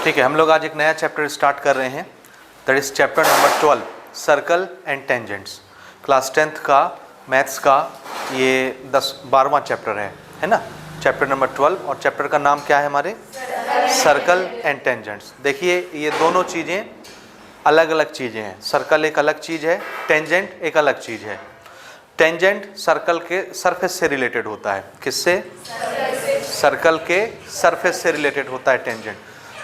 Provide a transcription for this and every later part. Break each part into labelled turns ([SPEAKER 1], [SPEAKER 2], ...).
[SPEAKER 1] ठीक है, हम लोग आज एक नया चैप्टर स्टार्ट कर रहे हैं, that is chapter number 12, circle and tangents. Class 10th का मैथ्स का ये 12वां चैप्टर है ना, चैप्टर नंबर 12। और चैप्टर का नाम क्या है हमारे? Circle and tangents. देखिए ये दोनों चीज़ें अलग अलग चीज़ें हैं। सर्कल एक अलग चीज़ है, टेंजेंट एक अलग चीज़ है। टेंजेंट सर्कल के सरफेस से रिलेटेड होता है। किससे? सर्कल के सरफेस से रिलेटेड होता है टेंजेंट।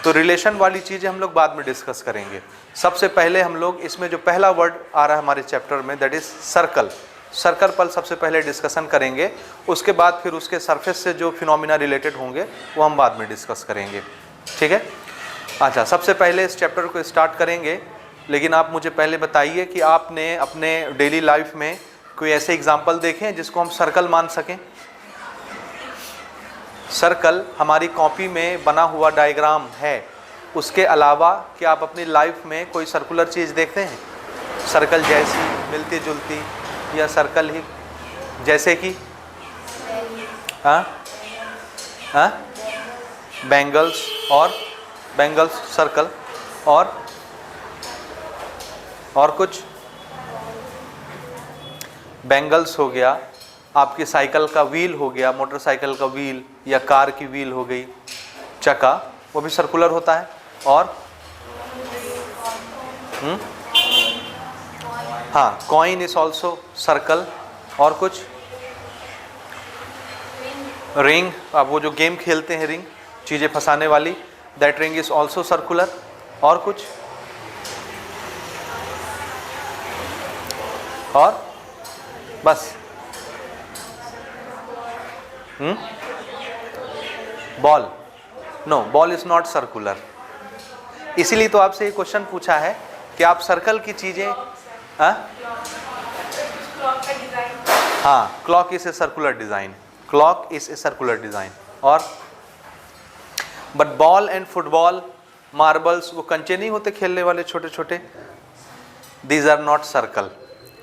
[SPEAKER 1] तो रिलेशन वाली चीज़ें हम लोग बाद में डिस्कस करेंगे। सबसे पहले हम लोग इसमें जो पहला वर्ड आ रहा है हमारे चैप्टर में, दैट इज सर्कल। सर्कल पर सबसे पहले डिस्कशन करेंगे, उसके बाद फिर उसके सरफेस से जो फिनोमिना रिलेटेड होंगे वो हम बाद में डिस्कस करेंगे। ठीक है, अच्छा, सबसे पहले इस चैप्टर को स्टार्ट करेंगे, लेकिन आप मुझे पहले बताइए कि आपने अपने डेली लाइफ में कोई ऐसे एग्जाम्पल देखे हैं जिसको हम सर्कल मान सकें? सर्कल हमारी कॉपी में बना हुआ डायग्राम है, उसके अलावा क्या आप अपनी लाइफ में कोई सर्कुलर चीज़ देखते हैं? सर्कल जैसी, मिलती जुलती, या सर्कल ही जैसे कि बैंगल्स और बैंगल्स सर्कल, और कुछ बैंगल्स हो गया, आपकी साइकिल का व्हील हो गया, मोटरसाइकिल का व्हील, या कार की व्हील हो गई, चक्का, वो भी सर्कुलर होता है। और हाँ, कॉइन इज ऑल्सो सर्कल। और कुछ रिंग, आप वो जो गेम खेलते हैं रिंग, चीज़ें फंसाने वाली, that ring is also circular. और कुछ, और बस ball, no, ball is not circular. इसीलिए तो आपसे ये क्वेश्चन पूछा है कि आप सर्कल की चीजें, हाँ, clock is a circular design, clock is a circular design. और but ball and football, marbles, वो कंचे नहीं होते खेलने वाले छोटे छोटे, दीज आर नॉट सर्कल,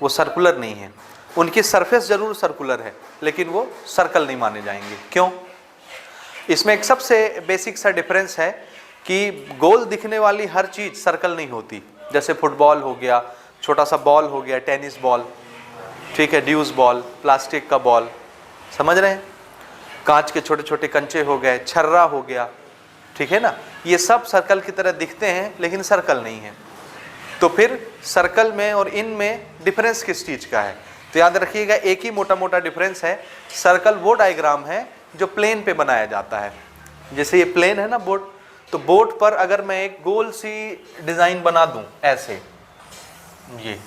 [SPEAKER 1] वो सर्कुलर नहीं है। उनकी सरफेस जरूर सर्कुलर है, लेकिन वो सर्कल नहीं माने जाएंगे। क्यों? इसमें एक सबसे बेसिक सा डिफरेंस है कि गोल दिखने वाली हर चीज़ सर्कल नहीं होती। जैसे फुटबॉल हो गया, छोटा सा बॉल हो गया, टेनिस बॉल, ठीक है, ड्यूस बॉल, प्लास्टिक का बॉल, समझ रहे हैं, कांच के छोटे छोटे कंचे हो गए, छर्रा हो गया, ठीक है ना, ये सब सर्कल की तरह दिखते हैं लेकिन सर्कल नहीं है। तो फिर सर्कल में और इन में डिफरेंस किस चीज़ का है? तो याद रखिएगा, एक ही मोटा मोटा डिफरेंस है। सर्कल वो डायग्राम है जो प्लेन पे बनाया जाता है। जैसे ये प्लेन है ना बोर्ड, तो बोर्ड पर अगर मैं एक गोल सी डिजाइन बना दूं ऐसे, ये,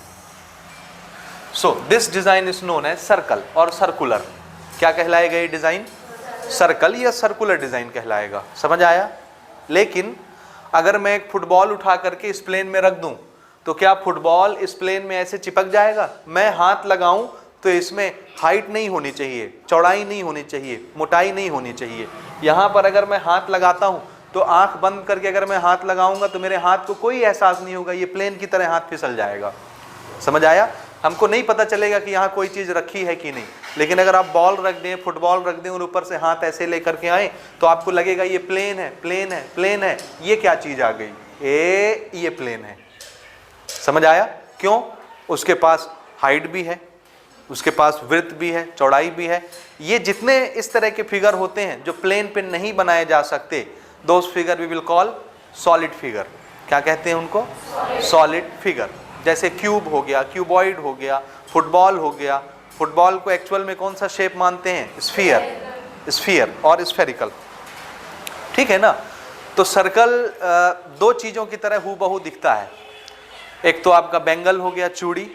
[SPEAKER 1] so this design is known as circle. और सर्कुलर क्या कहलाएगा? ये डिजाइन सर्कल या सर्कुलर डिजाइन कहलाएगा। समझ आया? लेकिन अगर मैं एक फुटबॉल उठा करके इस प्लेन में रख दूं, तो क्या फुटबॉल इस प्लेन में ऐसे चिपक जाएगा? मैं हाथ लगाऊं तो इसमें हाइट नहीं होनी चाहिए, चौड़ाई नहीं होनी चाहिए, मोटाई नहीं होनी चाहिए। यहाँ पर अगर मैं हाथ लगाता हूँ तो आंख बंद करके अगर मैं हाथ लगाऊंगा तो मेरे हाथ को कोई एहसास नहीं होगा, ये प्लेन की तरह हाथ फिसल जाएगा। समझ आया? हमको नहीं पता चलेगा कि यहाँ कोई चीज़ रखी है कि नहीं। लेकिन अगर आप बॉल रख दें, फुटबॉल रख दें और ऊपर से हाथ ऐसे लेकर के आए, तो आपको लगेगा ये प्लेन है, प्लेन है, प्लेन है। ये क्या चीज़ आ गई? ये प्लेन है। समझ आया? क्यों? उसके पास हाइट भी है, उसके पास विड्थ भी है, चौड़ाई भी है। ये जितने इस तरह के फिगर होते हैं जो प्लेन पे नहीं बनाए जा सकते, those figure we will call solid figure. क्या कहते हैं उनको? Solid figure. जैसे क्यूब हो गया, क्यूबॉइड हो गया, फुटबॉल हो गया। फुटबॉल को एक्चुअल में कौन सा शेप मानते हैं? स्फीयर, स्फीयर और स्फेरिकल, ठीक है ना। तो सर्कल दो चीज़ों की तरह हूबहू दिखता है। एक तो आपका बैंगल हो गया, चूड़ी,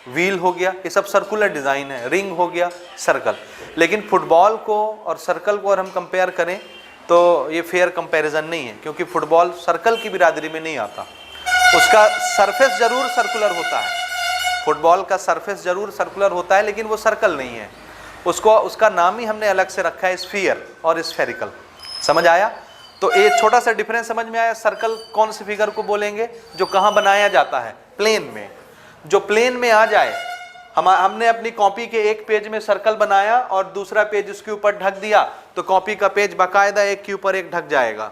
[SPEAKER 1] व्हील हो गया, ये सब सर्कुलर डिज़ाइन है। रिंग हो गया, सर्कल। लेकिन फुटबॉल को और सर्कल को अगर हम कंपेयर करें तो ये फेयर कंपैरिजन नहीं है, क्योंकि फुटबॉल सर्कल की बिरादरी में नहीं आता। उसका सरफेस जरूर सर्कुलर होता है, फुटबॉल का सरफेस जरूर सर्कुलर होता है, लेकिन वो सर्कल नहीं है। उसका नाम ही हमने अलग से रखा है, स्फीयर और स्फेरिकल। समझ आया? तो एक छोटा सा डिफरेंस समझ में आया। सर्कल कौन सी फिगर को बोलेंगे? जो कहाँ बनाया जाता है? प्लेन में। जो प्लेन में आ जाए, हमने अपनी कॉपी के एक पेज में सर्कल बनाया और दूसरा पेज उसके ऊपर ढक दिया, तो कॉपी का पेज बाकायदा एक के ऊपर एक ढक जाएगा।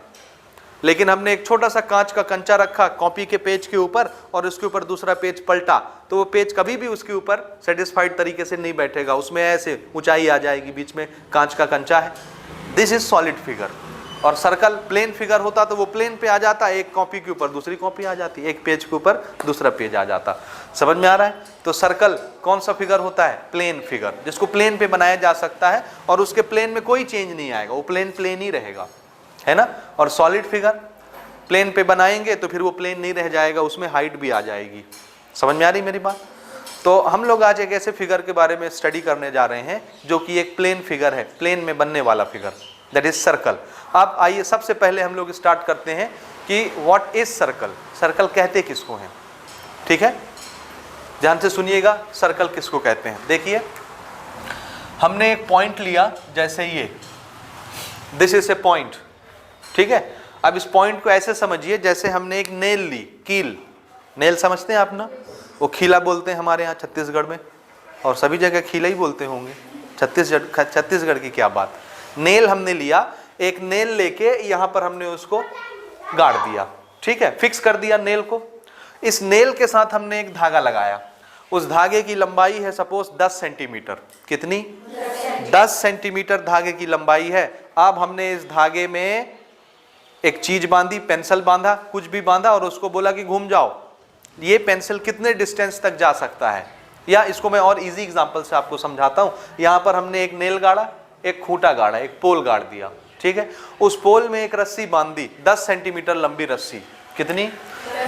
[SPEAKER 1] लेकिन हमने एक छोटा सा कांच का कंचा रखा कॉपी के पेज के ऊपर और उसके ऊपर दूसरा पेज पलटा, तो वो पेज कभी भी उसके ऊपर सेटिस्फाइड तरीके से नहीं बैठेगा, उसमें ऐसे ऊंचाई आ जाएगी, बीच में कांच का कंचा है। This is solid figure. और सर्कल प्लेन फिगर होता तो वो प्लेन पे आ जाता, एक कॉपी के ऊपर दूसरी कॉपी आ जाती, एक पेज के ऊपर दूसरा पेज आ जाता। समझ में आ रहा है? तो सर्कल कौन सा फिगर होता है? प्लेन फिगर, जिसको प्लेन पे बनाया जा सकता है और उसके प्लेन में कोई चेंज नहीं आएगा, वो प्लेन प्लेन ही रहेगा, है ना। और सॉलिड फिगर प्लेन पे बनाएंगे तो फिर वो प्लेन नहीं रह जाएगा, उसमें हाइट भी आ जाएगी। समझ में आ रही मेरी बात? तो हम लोग आज एक ऐसे फिगर के बारे में स्टडी करने जा रहे हैं जो कि एक प्लेन फिगर है, प्लेन में बनने वाला फिगर, दैट इज सर्कल। अब आइए सबसे पहले हम लोग स्टार्ट करते हैं कि व्हाट इज सर्कल, सर्कल कहते किसको हैं। ठीक है, ध्यान से सुनिएगा, सर्कल किसको कहते हैं। देखिए, हमने एक पॉइंट लिया, जैसे ये, दिस इज ए पॉइंट। ठीक है, अब इस पॉइंट को ऐसे समझिए जैसे हमने एक नेल ली, कील, नेल समझते हैं आप ना, वो खीला बोलते हैं हमारे यहाँ छत्तीसगढ़ में, और सभी जगह खीला ही बोलते होंगे, छत्तीसगढ़ की क्या बात। नेल हमने लिया, एक नेल लेके यहाँ पर हमने उसको गाड़ दिया, ठीक है, फिक्स कर दिया नेल को। इस नेल के साथ हमने एक धागा लगाया, उस धागे की लंबाई है सपोज 10 सेंटीमीटर। कितनी? 10 सेंटीमीटर धागे की लंबाई है। अब हमने इस धागे में एक चीज बांधी, पेंसिल बांधा, कुछ भी बांधा, और उसको बोला कि घूम जाओ। ये पेंसिल कितने डिस्टेंस तक जा सकता है, या इसको मैं और इजी एग्जांपल से आपको समझाता हूं। यहां पर हमने एक नेल गाड़ा, एक खूंटा गाड़ा, एक पोल गाड़ दिया, ठीक है। उस पोल में एक रस्सी बांध दी, 10 सेंटीमीटर लंबी रस्सी। कितनी?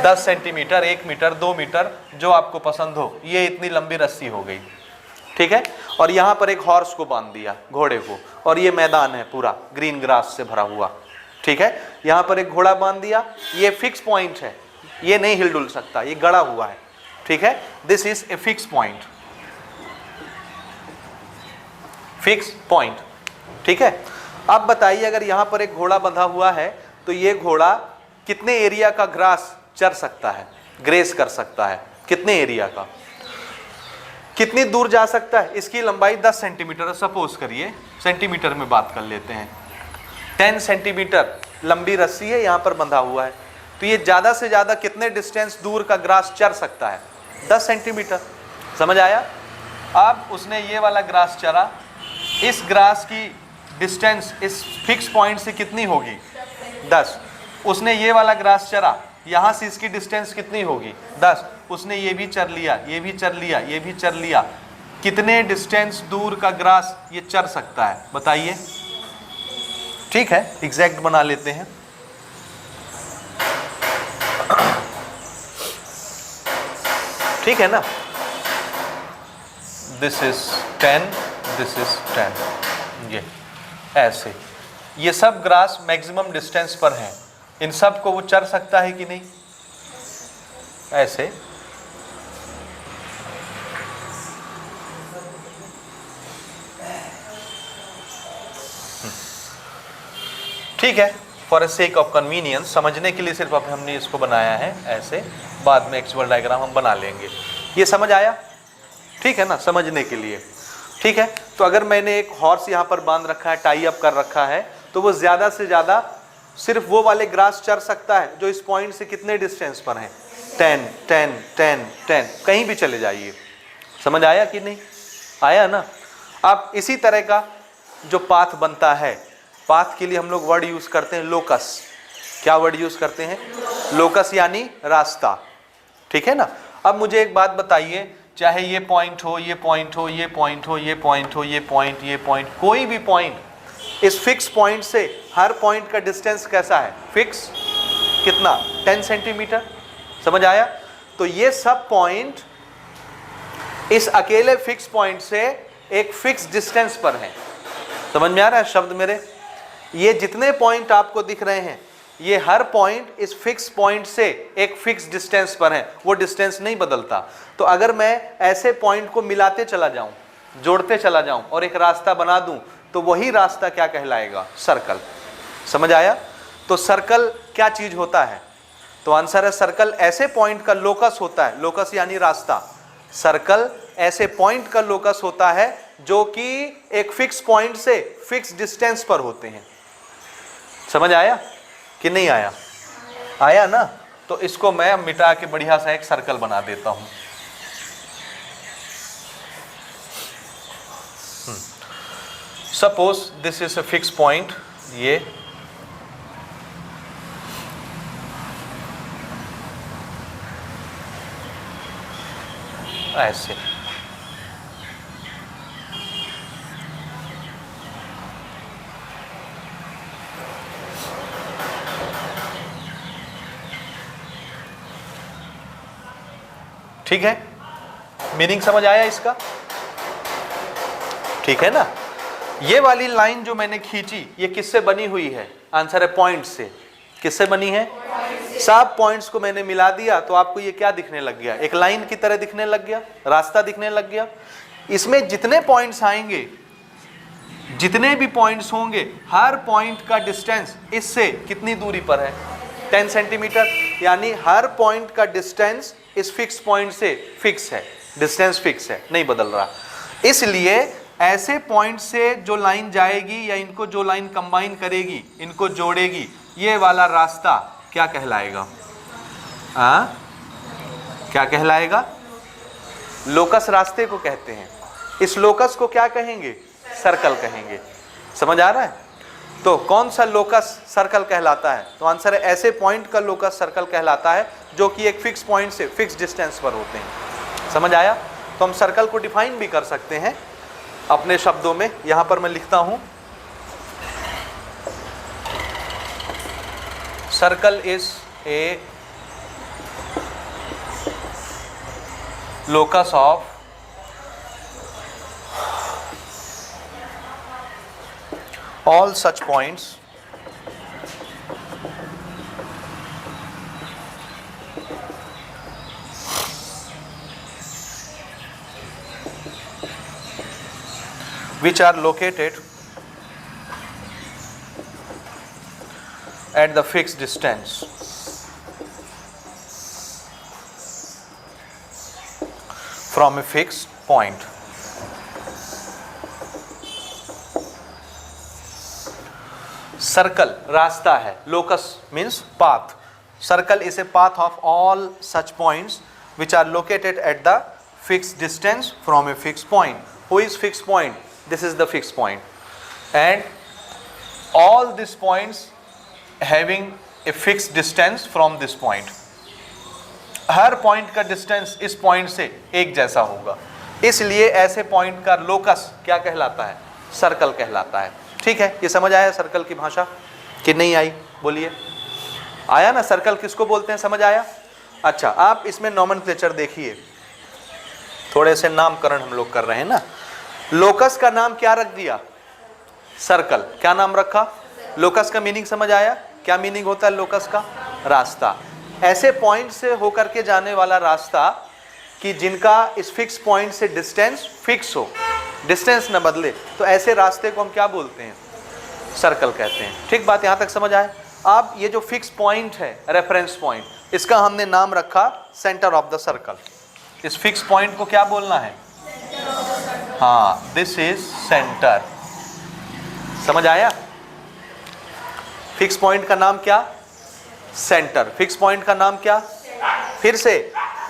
[SPEAKER 1] 10 सेंटीमीटर, 1 मीटर, 2 मीटर, जो आपको पसंद हो, ये इतनी लंबी रस्सी हो गई, ठीक है। और यहाँ पर एक हॉर्स को बांध दिया, घोड़े को, और ये मैदान है पूरा ग्रीन ग्रास से भरा हुआ, ठीक है। यहाँ पर एक घोड़ा बांध दिया, ये फिक्स पॉइंट है, ये नहीं हिल डुल सकता, ये गड़ा हुआ है, ठीक है। This is A fix point, fix point, ठीक है। अब बताइए, अगर यहाँ पर एक घोड़ा बंधा हुआ है तो ये घोड़ा कितने एरिया का ग्रास चर सकता है, ग्रेस कर सकता है, कितने एरिया का, कितनी दूर जा सकता है? इसकी लंबाई 10 सेंटीमीटर, सपोज करिए सेंटीमीटर में बात कर लेते हैं, 10 सेंटीमीटर लंबी रस्सी है, यहाँ पर बंधा हुआ है, तो ये ज़्यादा से ज़्यादा कितने डिस्टेंस दूर का ग्रास चर सकता है? 10 सेंटीमीटर। समझ आया? अब उसने ये वाला ग्रास चरा, इस ग्रास की डिस्टेंस इस फिक्स पॉइंट से कितनी होगी? 10। उसने ये वाला ग्रास चरा, यहाँ से इसकी डिस्टेंस कितनी होगी? 10। उसने ये भी चर लिया, ये भी चर लिया, ये भी चर लिया, कितने डिस्टेंस दूर का ग्रास ये चर सकता है, बताइए। ठीक है, एग्जैक्ट बना लेते हैं। ठीक है ना, दिस इज 10, दिस इज 10, ये ऐसे, ये सब ग्रास मैक्सिमम डिस्टेंस पर हैं, इन सब को वो चर सकता है कि नहीं? ऐसे, ठीक है, for a sake of convenience, समझने के लिए सिर्फ अब हमने इसको बनाया है ऐसे, बाद में एक्चुअल डायग्राम हम बना लेंगे। ये समझ आया? ठीक है ना, समझने के लिए। ठीक है, तो अगर मैंने एक हॉर्स यहाँ पर बांध रखा है, टाई अप कर रखा है, तो वो ज़्यादा से ज़्यादा सिर्फ वो वाले ग्रास चर सकता है जो इस पॉइंट से कितने डिस्टेंस पर हैं? 10, 10, 10, 10, कहीं भी चले जाइए। समझ आया कि नहीं आया ना? अब इसी तरह का जो पाथ बनता है, पाथ के लिए हम लोग वर्ड यूज करते हैं लोकस। क्या वर्ड यूज करते हैं? लोकस, यानी रास्ता, ठीक है ना। अब मुझे एक बात बताइए, चाहे ये पॉइंट हो, ये पॉइंट हो, ये पॉइंट हो, ये पॉइंट हो, ये पॉइंट, ये पॉइंट, कोई भी पॉइंट, इस फिक्स पॉइंट से हर पॉइंट का डिस्टेंस कैसा है? फिक्स। कितना? 10 सेंटीमीटर। समझ आया? तो ये सब पॉइंट इस अकेले फिक्स पॉइंट से एक फिक्स डिस्टेंस पर है। समझ में आ रहा है शब्द मेरे? ये जितने पॉइंट आपको दिख रहे हैं, ये हर पॉइंट इस फिक्स पॉइंट से एक फिक्स डिस्टेंस पर है, वो डिस्टेंस नहीं बदलता। तो अगर मैं ऐसे पॉइंट को मिलाते चला जाऊं, जोड़ते चला जाऊं और एक रास्ता बना दूं, तो वही रास्ता क्या कहलाएगा? सर्कल। समझ आया? तो सर्कल क्या चीज होता है? तो आंसर है, सर्कल ऐसे पॉइंट का लोकस होता है, लोकस यानी रास्ता। सर्कल ऐसे पॉइंट का लोकस होता है जो कि एक फिक्स पॉइंट से फिक्स डिस्टेंस पर होते हैं। समझ आया? कि नहीं आया? आया ना? तो इसको मैं मिटा के बढ़िया सा एक सर्कल बना देता हूं। Suppose this is a fix point, ये ऐसे, ठीक है? मीनिंग समझ आया इसका? ठीक है ना? ये वाली लाइन जो मैंने खींची ये किससे बनी हुई है? आंसर है पॉइंट से। किससे बनी है? सब पॉइंट्स को मैंने मिला दिया तो आपको ये क्या दिखने लग गया? एक लाइन की तरह दिखने लग गया, रास्ता दिखने लग गया। इसमें जितने पॉइंट्स आएंगे, जितने भी पॉइंट्स होंगे, हर पॉइंट का डिस्टेंस इससे कितनी दूरी पर है? 10 सेंटीमीटर। यानी हर पॉइंट का डिस्टेंस इस फिक्स पॉइंट से फिक्स है, डिस्टेंस फिक्स है, नहीं बदल रहा। इसलिए ऐसे पॉइंट से जो लाइन जाएगी या इनको जो लाइन कंबाइन करेगी, इनको जोड़ेगी, ये वाला रास्ता क्या कहलाएगा? क्या कहलाएगा? लोकस रास्ते को कहते हैं। इस लोकस को क्या कहेंगे? सर्कल कहेंगे। समझ आ रहा है? तो कौन सा लोकस सर्कल कहलाता है? तो आंसर है ऐसे पॉइंट का लोकस सर्कल कहलाता है जो कि एक फिक्स पॉइंट से फिक्स डिस्टेंस पर होते हैं। समझ आया? तो हम सर्कल को डिफाइन भी कर सकते हैं अपने शब्दों में। यहां पर मैं लिखता हूं, circle is A locus of all such points which are located at the fixed distance from a fixed point. Circle रास्ता है, locus means path. Circle is a path of all such points which are located at the fix distance from a fix point. Who is fix point? This is the fix point and all this points having a fix distance from this point. हर point का distance इस point से एक जैसा होगा, इसलिए ऐसे point का लोकस क्या कहलाता है? सर्कल कहलाता है। ठीक है? ये समझ आया सर्कल की भाषा कि नहीं आई? बोलिए, आया ना? सर्कल किसको बोलते हैं? समझ आया? अच्छा, आप इसमें नॉमेनक्लेचर देखिए, थोड़े से नामकरण हम लोग कर रहे हैं ना। लोकस का नाम क्या रख दिया? सर्कल। क्या नाम रखा? लोकस का मीनिंग समझ आया? क्या मीनिंग होता है लोकस का? रास्ता। ऐसे पॉइंट से होकर के जाने वाला रास्ता कि जिनका इस फिक्स पॉइंट से डिस्टेंस फिक्स हो, डिस्टेंस न बदले, तो ऐसे रास्ते को हम क्या बोलते हैं? सर्कल कहते हैं। ठीक बात यहां तक समझ आए? अब ये जो फिक्स पॉइंट है, रेफरेंस पॉइंट, इसका हमने नाम रखा सेंटर ऑफ द सर्कल। इस फिक्स पॉइंट को क्या बोलना है? हाँ, दिस इज सेंटर। समझ आया? फिक्स पॉइंट का नाम क्या? सेंटर। फिक्स पॉइंट का नाम क्या? फिर से,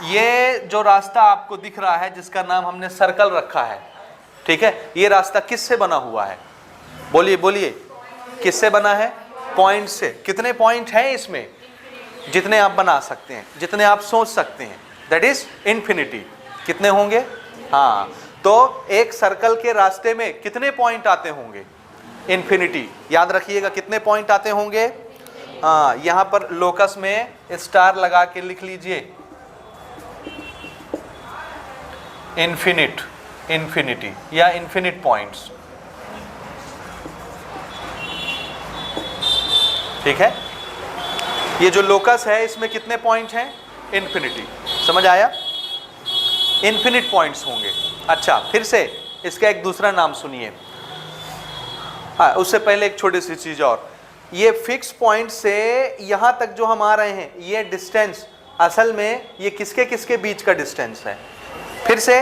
[SPEAKER 1] ये जो रास्ता आपको दिख रहा है जिसका नाम हमने सर्कल रखा है, ठीक है, ये रास्ता किससे बना हुआ है? बोलिए बोलिए, किससे बना है? पॉइंट से। कितने पॉइंट हैं इसमें? जितने आप बना सकते हैं, जितने आप सोच सकते हैं, दैट इज इन्फिनिटी। कितने होंगे? हाँ, तो एक सर्कल के रास्ते में कितने पॉइंट आते होंगे? इन्फिनिटी। याद रखिएगा, कितने पॉइंट आते होंगे? हाँ, यहां पर लोकस में स्टार लगा के लिख लीजिए, इन्फिनिट, इन्फिनिटी या इन्फिनिट पॉइंट्स। ठीक है? ये जो लोकस है इसमें कितने पॉइंट हैं? इन्फिनिटी। समझ आया? इन्फिनिट पॉइंट्स होंगे। अच्छा, फिर से इसका एक दूसरा नाम सुनिए। हाँ, उससे पहले एक छोटी सी चीज और, ये फिक्स पॉइंट से यहां तक जो हम आ रहे हैं, ये डिस्टेंस असल में ये किसके किसके बीच का डिस्टेंस है? फिर से,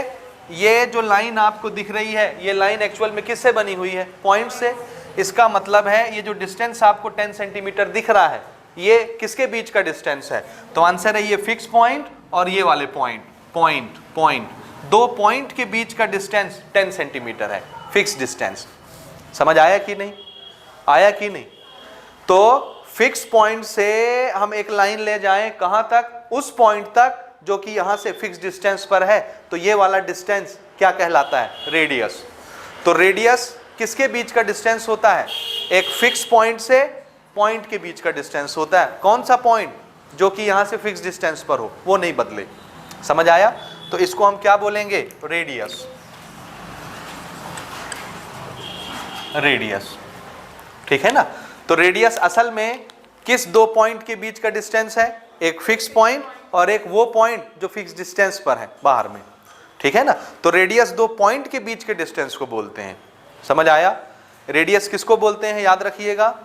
[SPEAKER 1] ये जो लाइन आपको दिख रही है, ये लाइन एक्चुअल में किससे बनी हुई है? पॉइंट से। इसका मतलब है ये जो डिस्टेंस आपको 10 सेंटीमीटर दिख रहा है, ये किसके बीच का डिस्टेंस है? तो आंसर है ये फिक्स पॉइंट और ये वाले पॉइंट, दो पॉइंट के बीच का डिस्टेंस 10 सेंटीमीटर है, फिक्स डिस्टेंस। समझ आया कि नहीं? आया कि नहीं? तो फिक्स पॉइंट से हम एक लाइन ले जाएं कहां तक? उस पॉइंट तक जो कि यहां से फिक्स डिस्टेंस पर है, तो ये वाला डिस्टेंस क्या कहलाता है? रेडियस। तो रेडियस किसके बीच का डिस्टेंस होता है? एक फिक्स पॉइंट से पॉइंट के बीच का डिस्टेंस होता है। कौन सा पॉइंट? जो कि यहां से फिक्स डिस्टेंस पर हो, वो नहीं बदले। समझ आया? तो इसको हम क्या बोलेंगे? रेडियस। रेडियस, ठीक है ना? तो रेडियस असल में किस दो पॉइंट के बीच का डिस्टेंस है? एक फिक्स पॉइंट और एक वो पॉइंट जो फिक्स डिस्टेंस पर है बाहर में, ठीक है ना? तो रेडियस दो पॉइंट के बीच के डिस्टेंस को बोलते हैं। समझ आया? रेडियस किसको बोलते हैं? याद रखिएगा,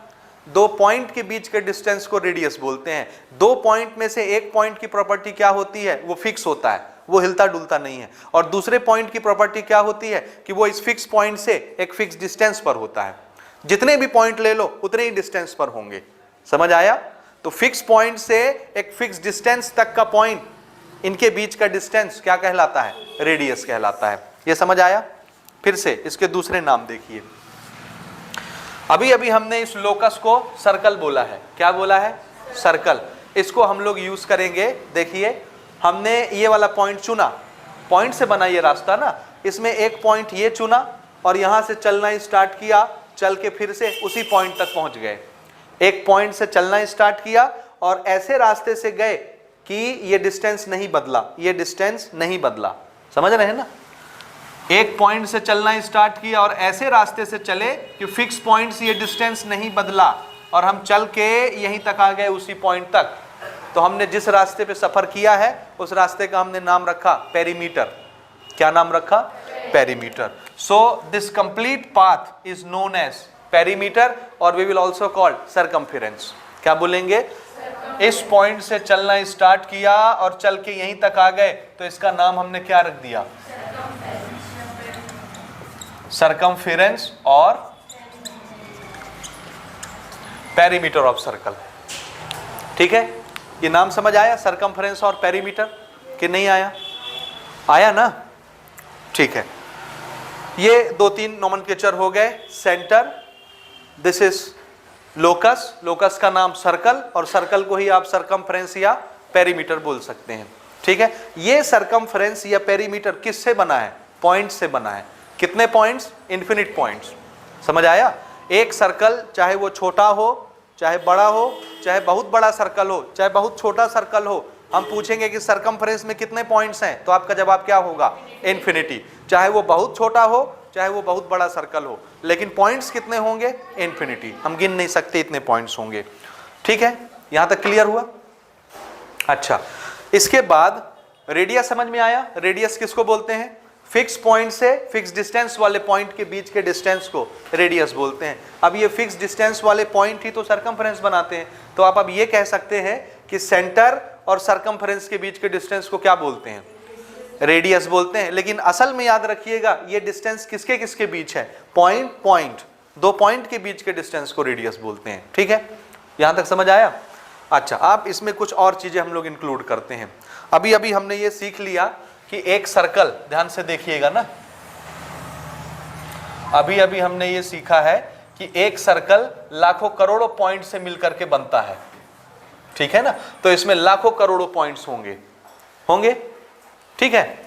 [SPEAKER 1] दो पॉइंट के बीच के डिस्टेंस को रेडियस बोलते हैं। दो पॉइंट में से एक पॉइंट की प्रॉपर्टी क्या होती है? वो फिक्स होता है, वो हिलता डुलता नहीं है। और दूसरे पॉइंट की प्रॉपर्टी क्या होती है? कि वो इस फिक्स पॉइंट से एक फिक्स डिस्टेंस पर होता है। जितने भी पॉइंट ले लो उतने ही डिस्टेंस पर होंगे। समझ आया? तो फिक्स पॉइंट से एक फिक्स डिस्टेंस तक का पॉइंट, इनके बीच का डिस्टेंस क्या कहलाता है? रेडियस कहलाता है। ये समझ आया? फिर से इसके दूसरे नाम देखिए। अभी अभी हमने इस लोकस को सर्कल बोला है। क्या बोला है? सर्कल। इसको हम लोग यूज करेंगे। देखिए, हमने ये वाला पॉइंट चुना, पॉइंट से बना ये रास्ता ना, इसमें एक पॉइंट ये चुना और यहां से चलना स्टार्ट किया, चल के फिर से उसी पॉइंट तक पहुंच गए। एक पॉइंट से चलना स्टार्ट किया और ऐसे रास्ते से गए कि ये डिस्टेंस नहीं बदला, ये डिस्टेंस नहीं बदला। समझ रहे हैं ना? एक पॉइंट से चलना स्टार्ट किया और ऐसे रास्ते से चले कि फिक्स पॉइंट से ये डिस्टेंस नहीं बदला और हम चल के यहीं तक आ गए, उसी पॉइंट तक। तो हमने जिस रास्ते पे सफर किया है उस रास्ते का हमने नाम रखा पेरीमीटर। क्या नाम रखा? Perimeter. So this complete path is known as perimeter और we will also called circumference. क्या बोलेंगे? इस पॉइंट से चलना स्टार्ट किया और चल के यहीं तक आ गए, तो इसका नाम हमने क्या रख दिया? सरकमफेरेंस और पेरीमीटर ऑफ सर्कल। ठीक है, ये नाम समझ आया? सरकमफेरेंस और पेरीमीटर कि नहीं आया? आया ना? ठीक है, ये दो तीन नोमेनक्लेचर हो गए। Centre, this is locus, locus का नाम सर्कल, और सर्कल को ही आप सरकमफेरेंस या पेरीमीटर बोल सकते हैं। ठीक है, ये सरकमफेरेंस या पेरीमीटर किससे बना है? पॉइंट से बना है। कितने पॉइंट्स? Infinite points. समझ आया? एक सर्कल चाहे वो छोटा हो, चाहे बड़ा हो, चाहे बहुत बड़ा सर्कल हो, चाहे बहुत छोटा सर्कल हो, हम पूछेंगे कि सरकमफेरेंस में कितने पॉइंट्स हैं, तो आपका जवाब क्या होगा? इन्फिनिटी। चाहे वो बहुत छोटा हो, चाहे वो बहुत बड़ा सर्कल हो, लेकिन पॉइंट्स कितने होंगे? इन्फिनिटी। हम गिन नहीं सकते इतने पॉइंट्स होंगे। ठीक है, यहां तक क्लियर हुआ? अच्छा, इसके बाद रेडियस समझ में आया? रेडियस किसको बोलते हैं? फिक्स पॉइंट से फिक्स डिस्टेंस वाले पॉइंट के बीच के डिस्टेंस को रेडियस बोलते हैं। अब ये फिक्स डिस्टेंस वाले पॉइंट ही तो सरकमफेरेंस बनाते हैं। तो आप अब ये कह सकते हैं कि सेंटर और सरकमफेरेंस के बीच के डिस्टेंस को क्या बोलते हैं? रेडियस बोलते हैं। लेकिन असल में याद रखिएगा, ये डिस्टेंस किसके किसके बीच है? पॉइंट पॉइंट, दो पॉइंट के बीच के डिस्टेंस को रेडियस बोलते हैं। ठीक है, यहां तक समझ आया? अच्छा, आप इसमें कुछ और चीजें हम लोग इंक्लूड करते हैं। अभी अभी हमने ये सीख लिया कि एक सर्कल, ध्यान से देखिएगा ना, अभी अभी हमने ये सीखा है कि एक सर्कल लाखों करोड़ों पॉइंट से मिलकर के बनता है। ठीक है ना? तो इसमें लाखों करोड़ों पॉइंट्स होंगे। ठीक है,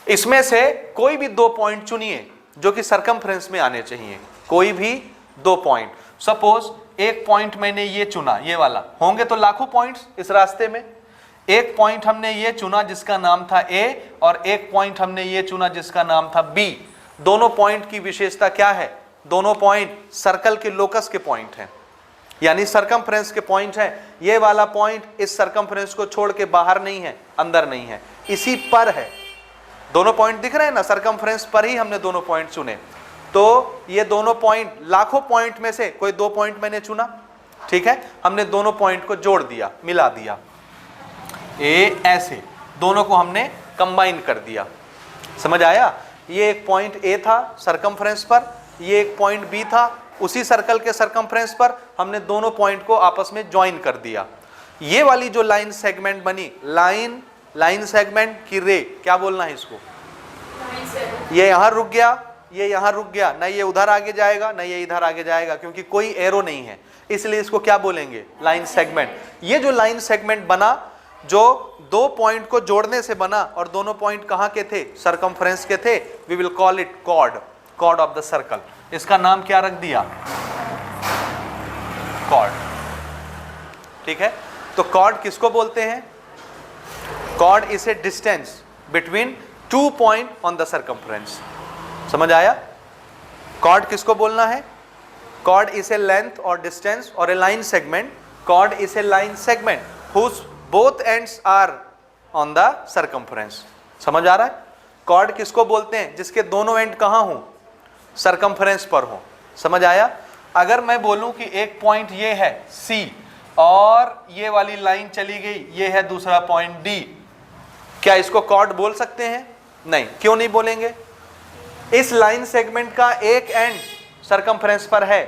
[SPEAKER 1] इसमें से कोई भी दो पॉइंट चुनिए जो कि सरकमफेरेंस में आने चाहिए। कोई भी दो पॉइंट। सपोज एक पॉइंट मैंने ये चुना, ये वाला, होंगे तो लाखों पॉइंट्स इस रास्ते में। एक पॉइंट हमने ये चुना जिसका नाम था A, और एक पॉइंट हमने ये चुना जिसका नाम था B। दोनों पॉइंट की विशेषता क्या है? दोनों पॉइंट सर्कल के लोकस के पॉइंट हैं, यानी सरकमफेरेंस के पॉइंट है। ये वाला पॉइंट इस सरकमफेरेंस को छोड़ के बाहर नहीं है, अंदर नहीं है, इसी पर है। दोनों पॉइंट दिख रहे हैं ना? सरकमफेरेंस पर ही हमने दोनों पॉइंट चुने। तो ये दोनों पॉइंट, लाखों पॉइंट में से कोई दो पॉइंट मैंने चुना। ठीक है, हमने दोनों पॉइंट को जोड़ दिया, मिला दिया, ऐसे दोनों को हमने कंबाइन कर दिया। समझ आया? ये एक पॉइंट A था सरकमफेरेंस पर, ये एक पॉइंट B था उसी सर्कल के सरकमफ्रेंस पर हमने दोनों पॉइंट को आपस में ज्वाइन कर दिया। ये वाली जो लाइन सेगमेंट बनी, लाइन सेगमेंट की रे, क्या बोलना है इसको? ये यहां रुक गया, ये यहां रुक गया, ना ये उधर आगे जाएगा ना ये इधर आगे जाएगा, क्योंकि कोई एरो नहीं है, इसलिए इसको क्या बोलेंगे? Line segment. ये जो लाइन सेगमेंट बना, जो दो पॉइंट को जोड़ने से बना, और दोनों पॉइंट कहां के थे? सरकमफ्रेंस के थे। We will call it chord of the circle. इसका नाम क्या रख दिया? कॉर्ड। ठीक है, तो कॉर्ड किसको बोलते हैं? Chord is a distance between two point on the circumference. समझ आया? कॉर्ड किसको बोलना है? कॉर्ड इज ए लेंथ और डिस्टेंस और a line segment. Chord is a line segment whose both ends are on the circumference. समझ आ रहा है? कॉर्ड किसको बोलते हैं? जिसके दोनों एंड कहां हो? सरकमफ्रेंस पर हो। समझ आया? अगर मैं बोलूं कि एक पॉइंट ये है C और ये वाली लाइन चली गई, ये है दूसरा पॉइंट D, क्या इसको कॉर्ड बोल सकते हैं? नहीं। क्यों नहीं बोलेंगे? इस लाइन सेगमेंट का एक एंड सरकमफ्रेंस पर है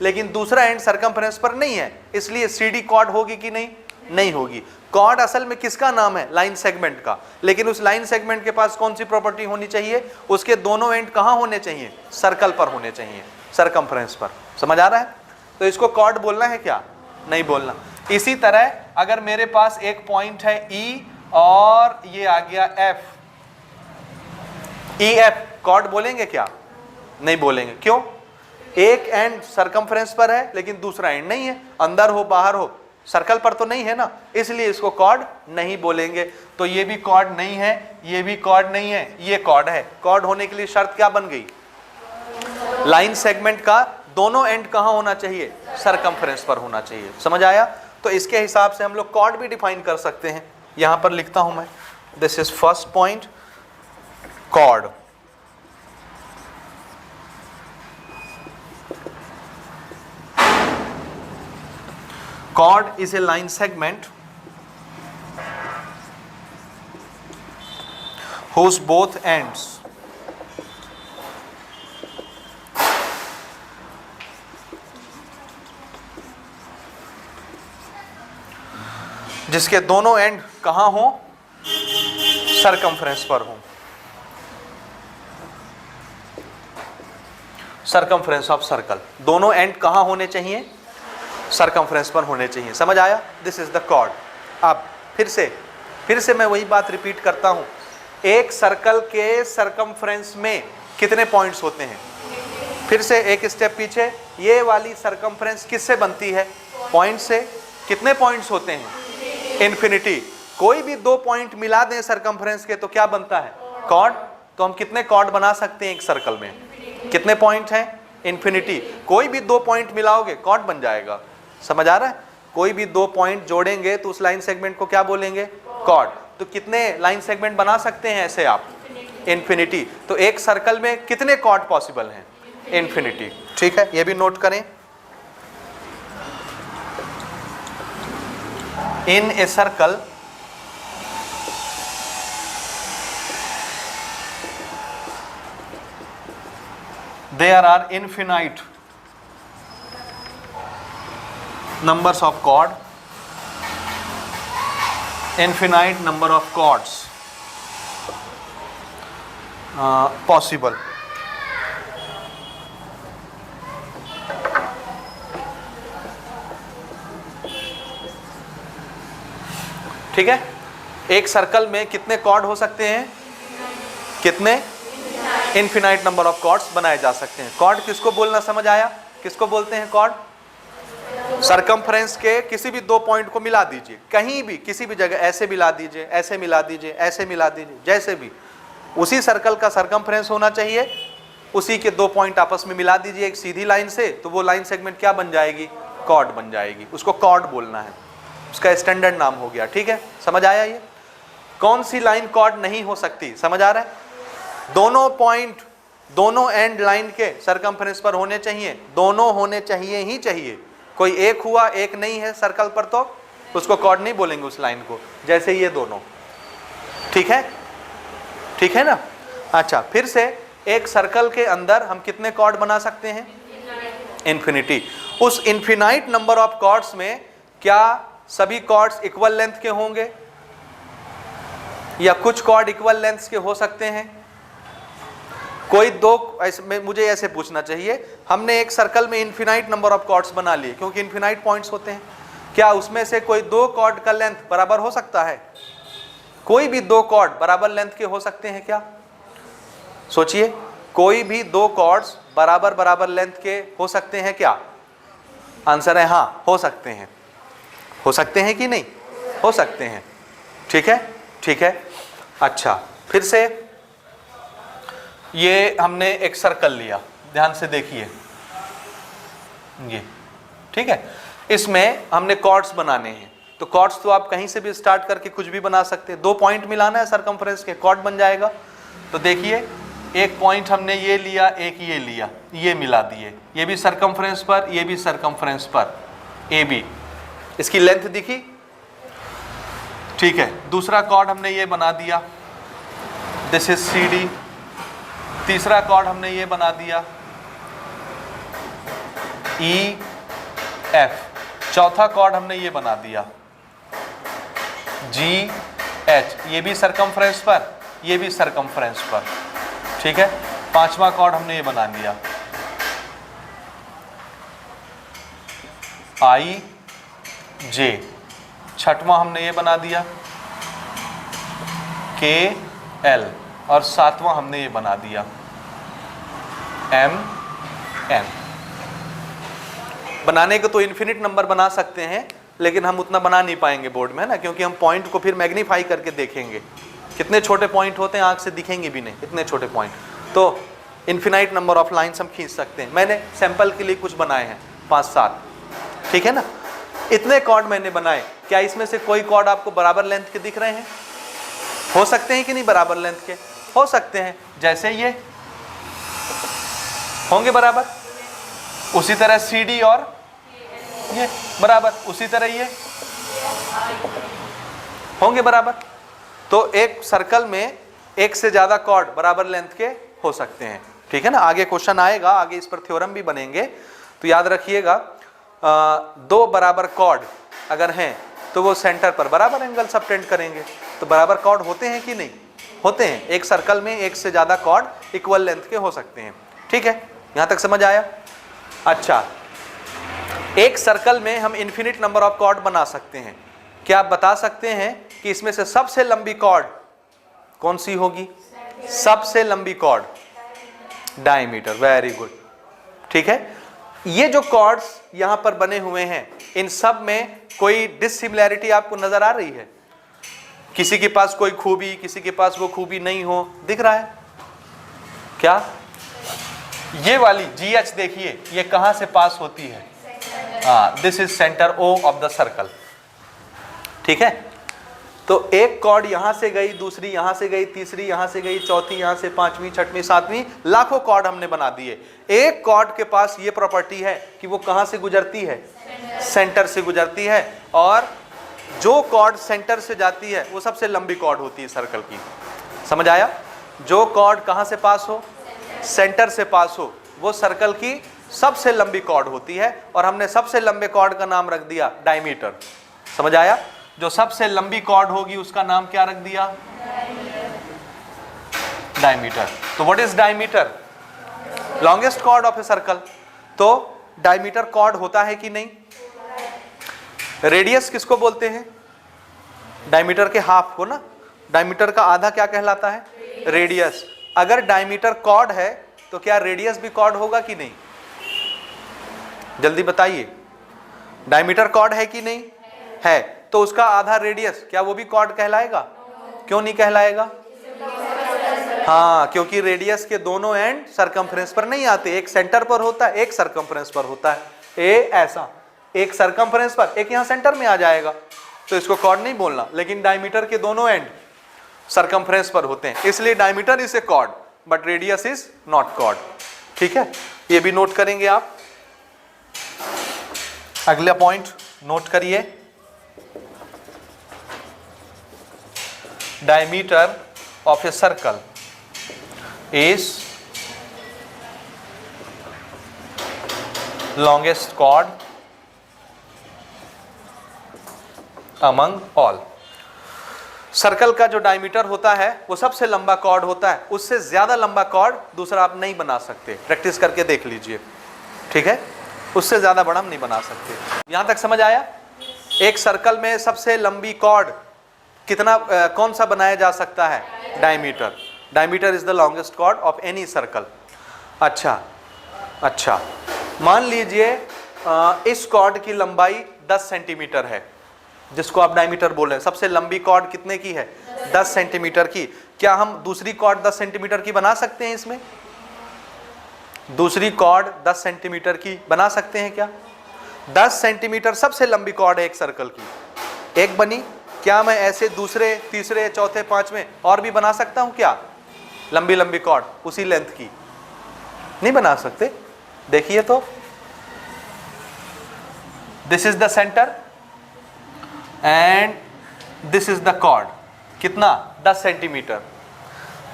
[SPEAKER 1] लेकिन दूसरा एंड सरकमफ्रेंस पर नहीं है, इसलिए CD कॉर्ड होगी कि नहीं? नहीं होगी। कॉर्ड असल में किसका नाम है? लाइन सेगमेंट का। लेकिन उस लाइन सेगमेंट के पास कौन सी प्रॉपर्टी होनी चाहिए? उसके दोनों एंड कहां होने चाहिए? सर्कल पर होने चाहिए, सरकमफ्रेंस पर। समझ आ रहा है? तो इसको कॉर्ड बोलना है क्या? नहीं बोलना। इसी तरह अगर मेरे पास एक पॉइंट है E और ये आ गया F, EF, कॉर्ड बोलेंगे क्या? नहीं बोलेंगे। क्यों? एक एंड सरकमफ्रेंस पर है लेकिन दूसरा एंड नहीं है, अंदर हो बाहर हो, सर्कल पर तो नहीं है ना, इसलिए इसको कॉर्ड नहीं बोलेंगे। तो ये भी कॉर्ड नहीं है, ये भी कॉर्ड नहीं है, ये कॉर्ड है। कॉर्ड होने के लिए शर्त क्या बन गई? लाइन सेगमेंट का दोनों एंड कहां होना चाहिए? सरकमफ्रेंस पर होना चाहिए। समझ आया? तो इसके हिसाब से हम लोग कॉर्ड भी डिफाइन कर सकते हैं। यहां पर लिखता हूं मैं, this is first point, chord. Chord is a line segment whose both ends जिसके दोनों एंड कहां हो? सरकमफ्रेंस पर हो। सरकमफ्रेंस ऑफ सर्कल, दोनों एंड कहां होने चाहिए? सरकमफ्रेंस पर होने चाहिए। समझ आया? This is the chord. अब फिर से मैं वही बात रिपीट करता हूं, एक सर्कल के सरकमफ्रेंस में कितने पॉइंट्स होते हैं? फिर से एक स्टेप पीछे, ये वाली सरकमफ्रेंस किससे बनती है? पॉइंट से। कितने पॉइंट्स होते हैं? इन्फिनिटी। कोई भी दो पॉइंट मिला दें सरकमफ्रेंस के तो क्या बनता है? कॉर्ड। तो हम कितने कॉर्ड बना सकते हैं एक सर्कल में? कितने पॉइंट हैं? इन्फिनिटी। कोई भी दो पॉइंट मिलाओगे कॉर्ड बन जाएगा। समझ आ रहा है? कोई भी दो पॉइंट जोड़ेंगे तो उस लाइन सेगमेंट को क्या बोलेंगे? कॉर्ड। तो कितने लाइन सेगमेंट बना सकते हैं ऐसे आप? इन्फिनिटी। तो एक सर्कल में कितने कॉर्ड पॉसिबल हैं? इन्फिनिटी। ठीक है, ये भी नोट करें। In a circle there are infinite numbers of chord, infinite number of chords possible. ठीक है, एक सर्कल में कितने कॉर्ड हो सकते हैं? कितने? इनफिनाइट नंबर ऑफ कॉर्ड्स बनाए जा सकते हैं। कॉर्ड किसको बोलना समझ आया? किसको बोलते हैं कॉर्ड? सरकमफ्रेंस के किसी भी दो पॉइंट को मिला दीजिए, कहीं भी किसी भी जगह, ऐसे मिला दीजिए, ऐसे मिला दीजिए, ऐसे मिला दीजिए, जैसे भी, उसी सर्कल का सरकमफ्रेंस होना चाहिए, उसी के दो पॉइंट आपस में मिला दीजिए एक सीधी लाइन से, तो वो लाइन सेगमेंट क्या बन जाएगी? कॉर्ड बन जाएगी। उसको कॉर्ड बोलना है, उसका स्टैंडर्ड नाम हो गया। ठीक है, समझ आया? ये कौन सी लाइन कॉर्ड नहीं हो सकती? समझ आ रहा है? दोनों पॉइंट दोनों एंड लाइन के सरकमफ्रेंस पर होने चाहिए, दोनों होने चाहिए ही चाहिए। कोई एक हुआ एक नहीं है सर्कल पर तो उसको कॉर्ड नहीं बोलेंगे उस लाइन को, जैसे ये दोनों। ठीक है, ठीक है ना? अच्छा, फिर से एक सर्कल के अंदर हम कितने कॉर्ड बना सकते हैं? इन्फिनिटी। उस इन्फिनाइट नंबर ऑफ कॉर्ड्स में क्या सभी कॉर्ड्स इक्वल लेंथ के होंगे या कुछ कॉर्ड इक्वल लेंथ के हो सकते हैं? कोई दो ऐसे, मुझे ऐसे पूछना चाहिए, हमने एक सर्कल में इन्फिनाइट नंबर ऑफ कॉर्ड्स बना लिए क्योंकि इन्फिनाइट पॉइंट्स होते हैं, क्या उसमें से कोई दो कॉर्ड का लेंथ बराबर हो सकता है? कोई भी दो कॉर्ड बराबर लेंथ के हो सकते हैं क्या? सोचिए, कोई भी दो कॉर्ड्स बराबर लेंथ के हो सकते हैं क्या? आंसर है हाँ, हो सकते हैं। हो सकते हैं कि नहीं? हो सकते हैं। ठीक है, ठीक है। अच्छा, फिर से ये हमने एक सर्कल लिया, ध्यान से देखिए ये, ठीक है। इसमें हमने कॉर्ड्स बनाने हैं, तो कॉर्ड्स तो आप कहीं से भी स्टार्ट करके कुछ भी बना सकते हैं। दो पॉइंट मिलाना है सरकमफ्रेंस के, कॉर्ड बन जाएगा। तो देखिए, एक पॉइंट हमने ये लिया, एक ये लिया, ये मिला दिए, ये भी सरकमफ्रेंस पर, ये भी सरकमफ्रेंस पर, ए बी, इसकी लेंथ दिखी, ठीक है। दूसरा कॉर्ड हमने ये बना दिया, दिस इज सी डी। तीसरा कॉर्ड हमने ये बना दिया, ई एफ। चौथा कॉर्ड हमने ये बना दिया, जी एच, ये भी सरकमफ्रेंस पर, ये भी सरकमफ्रेंस पर, ठीक है। पांचवा कॉर्ड हमने ये बना दिया, आई जे। छठवां हमने ये बना दिया, के एल। और सातवां हमने ये बना दिया, एम एन। बनाने को तो इन्फिनिट नंबर बना सकते हैं, लेकिन हम उतना बना नहीं पाएंगे बोर्ड में, है ना, क्योंकि हम पॉइंट को फिर मैग्नीफाई करके देखेंगे। कितने छोटे पॉइंट होते हैं, आंख से दिखेंगे भी नहीं इतने छोटे पॉइंट। तो इन्फिनाइट नंबर ऑफ लाइन्स हम खींच सकते हैं। मैंने सैंपल के लिए कुछ बनाए हैं 5-7, ठीक है ना। इतने कॉर्ड मैंने बनाए, क्या इसमें से कोई कॉर्ड आपको बराबर लेंथ के दिख रहे हैं? हो सकते हैं कि नहीं बराबर लेंथ के? हो सकते हैं। जैसे ये होंगे बराबर, उसी तरह सी डी और ये बराबर, उसी तरह ये होंगे बराबर। तो एक सर्कल में एक से ज्यादा कॉर्ड बराबर लेंथ के हो सकते हैं, ठीक है ना। आगे क्वेश्चन आएगा, आगे इस पर थ्योरम भी बनेंगे, तो याद रखिएगा। दो बराबर कॉर्ड अगर हैं तो वो सेंटर पर बराबर एंगल सबटेंड करेंगे। तो बराबर कॉर्ड होते हैं कि नहीं? होते हैं। एक सर्कल में एक से ज्यादा कॉर्ड इक्वल लेंथ के हो सकते हैं, ठीक है। यहां तक समझ आया? अच्छा, एक सर्कल में हम इन्फिनिट नंबर ऑफ कॉर्ड बना सकते हैं। क्या आप बता सकते हैं कि इसमें से सबसे लंबी कॉर्ड कौन सी होगी? सबसे लंबी कॉर्ड डायमीटर। वेरी गुड, ठीक है। ये जो कॉर्ड्स यहां पर बने हुए हैं, इन सब में कोई डिसिमिलैरिटी आपको नजर आ रही है? किसी के पास कोई खूबी, किसी के पास वो खूबी नहीं हो, दिख रहा है क्या? ये वाली जी एच देखिए, ये कहां से पास होती है? This is centre O of the circle, ठीक है। तो एक कॉर्ड यहां से गई, दूसरी यहां से गई, तीसरी यहां से गई, चौथी यहां से, पांचवी, छठवीं, सातवीं, लाखों कॉर्ड हमने बना दिए। एक कॉर्ड के पास ये प्रॉपर्टी है कि वो कहां से गुजरती है? सेंटर से गुजरती है। और जो कॉर्ड सेंटर से जाती है वो सबसे लंबी कॉर्ड होती है सर्कल की। समझ आया? जो कॉर्ड कहां से पास हो? सेंटर से पास हो, वो सर्कल की सबसे लंबी कॉर्ड होती है। और हमने सबसे लंबे कॉर्ड का नाम रख दिया डायमीटर। समझ आया? जो सबसे लंबी कॉर्ड होगी उसका नाम क्या रख दिया? डायमीटर। तो what is diameter? Longest chord of a circle. तो डायमीटर कॉर्ड होता है कि नहीं? रेडियस किसको बोलते हैं? डायमीटर के हाफ को ना। डायमीटर का आधा क्या कहलाता है? रेडियस। अगर डायमीटर कॉर्ड है तो क्या रेडियस भी कॉर्ड होगा कि नहीं? जल्दी बताइए, डायमीटर कॉर्ड है कि नहीं? है। तो उसका आधा रेडियस, क्या वो भी कॉर्ड कहलाएगा? क्यों नहीं कहलाएगा? हाँ, क्योंकि रेडियस के दोनों एंड सरकमफ्रेंस पर नहीं आते। एक सेंटर पर होता है, एक सरकमफ्रेंस पर होता है। ए ऐसा, एक सरकमफ्रेंस पर, एक यहां सेंटर में आ जाएगा, तो इसको कॉर्ड नहीं बोलना। लेकिन डायमीटर के दोनों एंड सरकमफ्रेंस पर होते हैं, इसलिए diameter is a chord, but radius is not chord, ठीक है। ये भी नोट करेंगे आप। अगला पॉइंट नोट करिए, diameter of a circle is longest chord among all. Circle का जो डायमीटर होता है वो सबसे लंबा कॉर्ड होता है, उससे ज्यादा लंबा कॉर्ड दूसरा आप नहीं बना सकते। प्रैक्टिस करके देख लीजिए, ठीक है, उससे ज्यादा बड़ा हम नहीं बना सकते। यहां तक समझ आया? एक सर्कल में सबसे लंबी कॉर्ड कितना कौन सा बनाया जा सकता है? Diameter. Diameter is the longest chord of any circle. अच्छा, मान लीजिए इस कॉर्ड की लंबाई 10 सेंटीमीटर है, जिसको आप डायमीटर बोल रहे हैं। सबसे लंबी कॉर्ड कितने की है? 10 सेंटीमीटर की। क्या हम दूसरी कॉर्ड 10 सेंटीमीटर की बना सकते हैं? इसमें दूसरी कॉर्ड 10 सेंटीमीटर की बना सकते हैं क्या? 10 सेंटीमीटर सबसे लंबी कॉर्ड है एक सर्कल की, एक बनी। क्या मैं ऐसे दूसरे, तीसरे, चौथे, पांचवें और भी बना सकता हूं क्या लंबी लंबी कॉर्ड उसी लेंथ की? नहीं बना सकते। देखिए तो, this is the centre and this is the chord. कितना? 10 centimetre.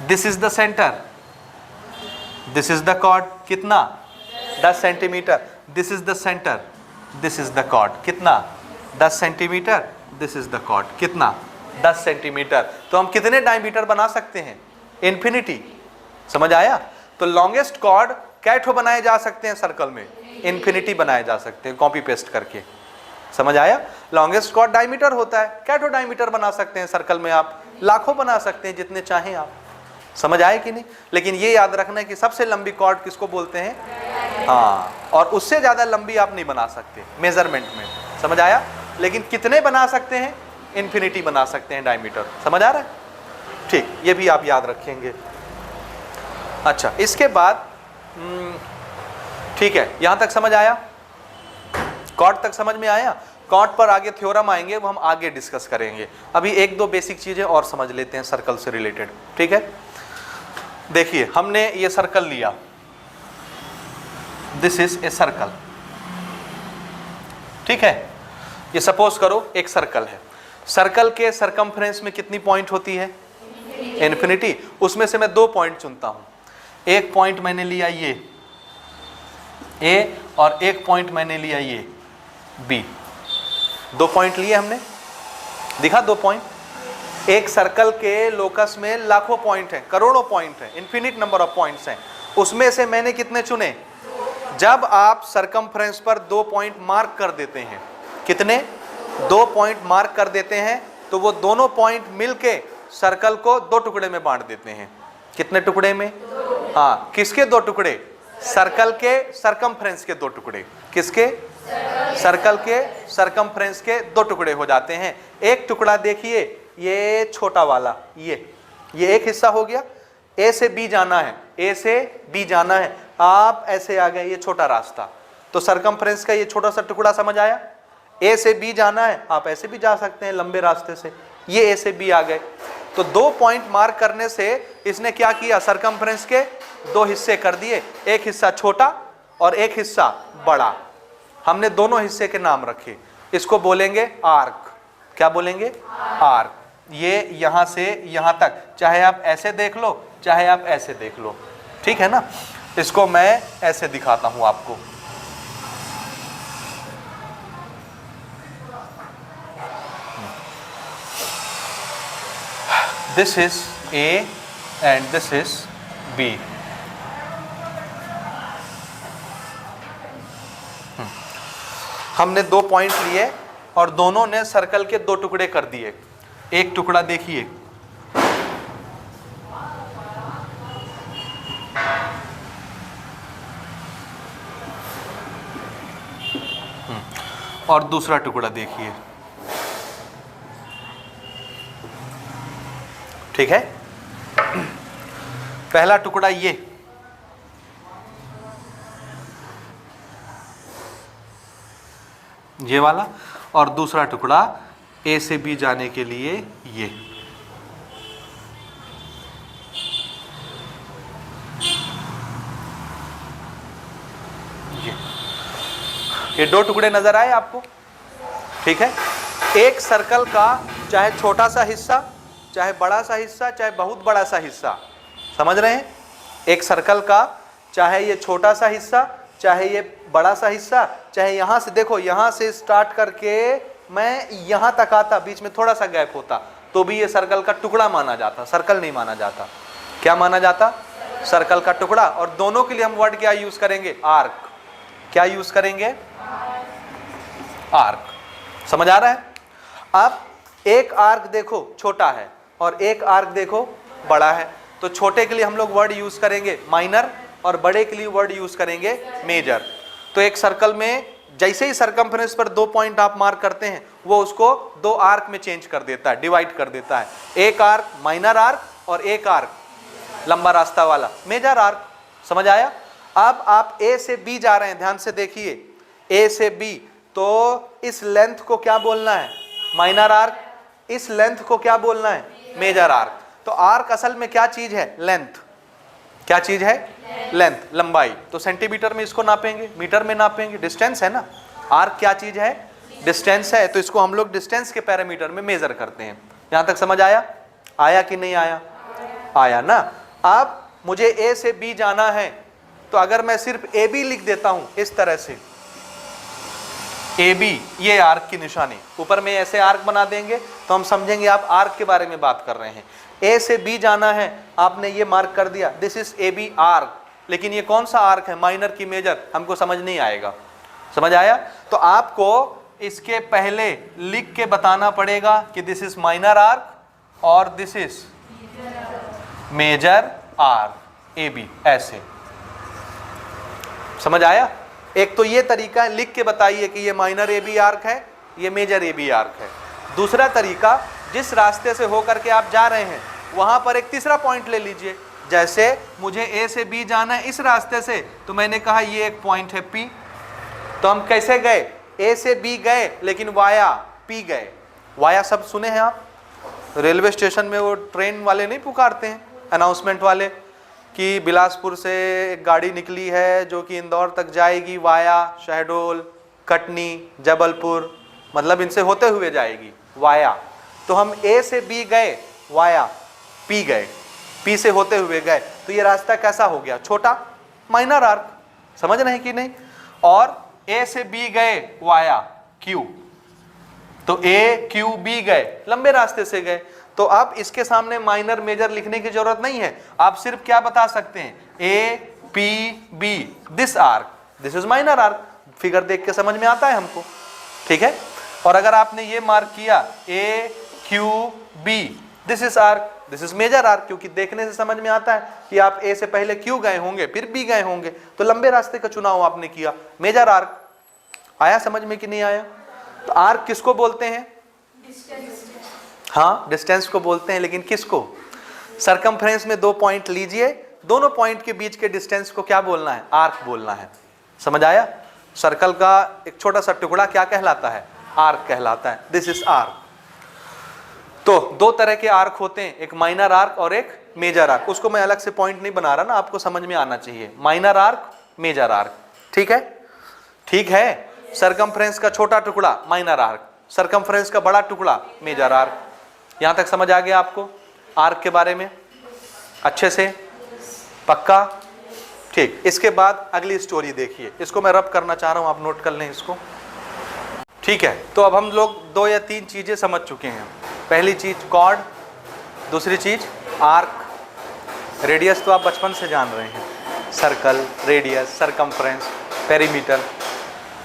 [SPEAKER 1] This is the centre, this is the chord. कितना? 10 centimetre. This is the centre, this is the chord. कितना? 10 centimetre. This is the chord. कितना? 10 centimetre. तो हम कितने diameter बना सकते हैं? इन्फिनिटी। समझ आया? तो लॉन्गेस्ट कॉर्ड कैठो बनाए जा सकते हैं सर्कल में? इन्फिनिटी बनाए जा सकते हैं, कॉपी पेस्ट करके। समझ आया? लॉन्गेस्ट कॉर्ड डायमीटर होता है, कैठो डायमीटर बना सकते हैं सर्कल में, आप लाखों बना सकते हैं, जितने चाहें आप। समझ आए कि नहीं? लेकिन ये याद रखना है कि सबसे लंबी कॉर्ड किसको बोलते हैं? हाँ, और उससे ज्यादा लंबी आप नहीं बना सकते मेजरमेंट में। समझ आया? लेकिन कितने बना सकते हैं? इन्फिनिटी बना सकते हैं डायमीटर। समझ आ रहा है? ठीक, ये भी आप याद रखेंगे। अच्छा, इसके बाद ठीक है, यहां तक समझ आया? कॉर्ड तक समझ में आया? कॉर्ड पर आगे थ्योरम आएंगे, वो हम आगे डिस्कस करेंगे। अभी एक दो बेसिक चीजें और समझ लेते हैं सर्कल से रिलेटेड, ठीक है? देखिए, हमने ये सर्कल लिया, दिस इज ए सर्कल, ठीक है? ये सपोज करो एक सर्कल है। सर्कल के सरकमफ्रेंस में कितनी पॉइंट होती है? इन्फिनिटी। उसमें से मैं 2 पॉइंट चुनता हूं। एक पॉइंट मैंने लिया ये ए, और एक पॉइंट मैंने लिया ये बी। 2 पॉइंट लिए हमने, दिखा 2 पॉइंट। एक सर्कल के लोकस में लाखों पॉइंट हैं, करोड़ों पॉइंट हैं, इन्फिनिट नंबर ऑफ पॉइंट्स हैं। उसमें से मैंने कितने चुने? जब आप सरकमफ्रेंस पर 2 पॉइंट मार्क कर देते हैं, कितने? 2 पॉइंट मार्क कर देते हैं, तो वो दोनों पॉइंट मिलके सर्कल को 2 टुकड़े में बांट देते हैं। कितने टुकड़े में? हाँ, किसके 2 टुकड़े? सर्कल के सरकमफ्रेंस के 2 टुकड़े। किसके? सर्कल के सरकमफ्रेंस के 2 टुकड़े हो जाते हैं। एक टुकड़ा देखिए, ये छोटा वाला, ये एक हिस्सा हो गया। ए से बी जाना है, ए से बी जाना है, आप ऐसे आ गए, ये छोटा रास्ता। तो सरकमफ्रेंस का ये छोटा सा टुकड़ा समझ आया? ए से बी जाना है, आप ऐसे भी जा सकते हैं लंबे रास्ते से। ये ए से बी आ गए। तो 2 पॉइंट मार्क करने से इसने क्या किया? सरकमफ्रेंस के 2 हिस्से कर दिए, एक हिस्सा छोटा और एक हिस्सा बड़ा। हमने दोनों हिस्से के नाम रखे, इसको बोलेंगे आर्क। क्या बोलेंगे? आर्क। ये यहां से यहां तक, चाहे आप ऐसे देख लो, चाहे आप ऐसे देख लो, ठीक है ना? इसको मैं ऐसे दिखाता हूं आपको। This is A and this is B. हमने 2 पॉइंट लिए और दोनों ने सर्कल के 2 टुकड़े कर दिए। एक टुकड़ा देखिए, और दूसरा टुकड़ा देखिए, ठीक है? पहला टुकड़ा ये वाला, और दूसरा टुकड़ा ए से बी जाने के लिए ये। ये 2 टुकड़े नजर आए आपको? ठीक है? एक सर्कल का चाहे छोटा सा हिस्सा, चाहे बड़ा सा हिस्सा, चाहे बहुत बड़ा सा हिस्सा, समझ रहे हैं? एक सर्कल का चाहे ये छोटा सा हिस्सा, चाहे ये बड़ा सा हिस्सा, चाहे यहां से देखो, यहां से स्टार्ट करके मैं यहां तक आता, बीच में थोड़ा सा गैप होता, तो भी ये सर्कल का टुकड़ा माना जाता, सर्कल नहीं माना जाता। क्या माना जाता? सर्कल का टुकड़ा। और दोनों के लिए हम वर्ड क्या यूज करेंगे? आर्क। क्या यूज करेंगे? आर्क। समझ आ रहा है? अब एक आर्क देखो छोटा है और एक आर्क देखो बड़ा है, तो छोटे के लिए हम लोग वर्ड यूज करेंगे माइनर और बड़े के लिए वर्ड यूज करेंगे मेजर। तो एक सर्कल में जैसे ही सरकमफ्रेंस पर 2 पॉइंट आप मार्क करते हैं, वो उसको 2 आर्क में चेंज कर देता है, डिवाइड कर देता है। एक आर्क माइनर आर्क और एक आर्क लंबा रास्ता वाला मेजर आर्क। समझ आया? अब आप ए से बी जा रहे हैं, ध्यान से देखिए, ए से बी, तो इस लेंथ को क्या बोलना है? Minor arc. इस लेंथ को क्या बोलना है? Major arc. तो आर्क असल में क्या चीज है? लेंथ। क्या चीज है? लेंथ, लंबाई। तो सेंटीमीटर में इसको नापेंगे, मीटर में नापेंगे, डिस्टेंस है ना। आर्क क्या चीज है? डिस्टेंस है, तो इसको हम लोग डिस्टेंस के पैरामीटर में मेजर करते हैं। यहां तक समझ आया? आया कि नहीं आया? आया ना। अब मुझे ए से बी जाना है, तो अगर मैं सिर्फ ए बी लिख देता हूं इस तरह से, ए बी, ये आर्क की निशानी, ऊपर में ऐसे आर्क बना देंगे तो हम समझेंगे आप आर्क के बारे में बात कर रहे हैं। ए से बी जाना है, आपने ये मार्क कर दिया, this is A B arc, लेकिन ये कौन सा आर्क है? माइनर की मेजर? हमको समझ नहीं आएगा। समझ आया? तो आपको इसके पहले लिख के बताना पड़ेगा कि दिस इज माइनर आर्क और this is major arc, A B, ऐसे। समझ आया? एक तो ये तरीका है, लिख के बताइए कि ये माइनर ए बी आर्क है, ये मेजर ए बी आर्क है। दूसरा तरीका, जिस रास्ते से होकर के आप जा रहे हैं वहां पर एक तीसरा पॉइंट ले लीजिए। जैसे मुझे ए से बी जाना है इस रास्ते से, तो मैंने कहा ये एक पॉइंट है पी, तो हम कैसे गए? ए से बी गए लेकिन वाया पी गए। वाया शब्द सुने हैं आप? रेलवे स्टेशन में वो ट्रेन वाले नहीं पुकारते हैं, अनाउंसमेंट वाले, कि बिलासपुर से एक गाड़ी निकली है जो कि इंदौर तक जाएगी वाया शहडोल, कटनी, जबलपुर, मतलब इनसे होते हुए जाएगी, वाया। तो हम ए से बी गए, वाया पी गए, पी से होते हुए गए, तो ये रास्ता कैसा हो गया? छोटा, माइनर आर्क। समझ रहे हैं कि नहीं? और ए से बी गए वाया क्यू, तो ए क्यू बी गए, लंबे रास्ते से गए। तो अब इसके सामने माइनर मेजर लिखने की जरूरत नहीं है, आप सिर्फ क्या बता सकते हैं? A P B, this arc, this is minor arc. Figure देख के समझ में आता है हमको, ठीक है? और अगर आपने ये मार्क किया A Q B, this is arc, this is major arc, क्योंकि देखने से समझ में आता है कि आप ए से पहले क्यू गए होंगे फिर बी गए होंगे, तो लंबे रास्ते का चुनाव आपने किया, मेजर आर्क। आया समझ में कि नहीं आया? तो आर्क किसको बोलते हैं? हाँ, डिस्टेंस को बोलते हैं, लेकिन किसको? सरकमफ्रेंस में 2 पॉइंट लीजिए, दोनों पॉइंट के बीच के डिस्टेंस को क्या बोलना है? आर्क बोलना है। समझ आया? सर्कल का एक छोटा सा टुकड़ा क्या कहलाता है? आर्क कहलाता है। This is arc. तो 2 तरह के आर्क होते हैं, एक माइनर आर्क और एक मेजर आर्क। उसको मैं अलग से पॉइंट नहीं बना रहा ना, आपको समझ में आना चाहिए। माइनर आर्क, मेजर आर्क, ठीक है? ठीक है। सरकमफ्रेंस का छोटा टुकड़ा माइनर आर्क, सरकमफ्रेंस का बड़ा टुकड़ा मेजर आर्क। यहां तक समझ आ गया आपको आर्क के बारे में अच्छे से? पक्का? ठीक। इसके बाद अगली स्टोरी देखिए, इसको मैं रब करना चाह रहा हूं, आप नोट कर लें इसको, ठीक है? तो अब हम लोग 2 या 3 चीजें समझ चुके हैं। पहली चीज कॉर्ड, दूसरी चीज आर्क, रेडियस तो आप बचपन से जान रहे हैं, सर्कल, रेडियस, सरकमफ्रेंस, पेरीमीटर।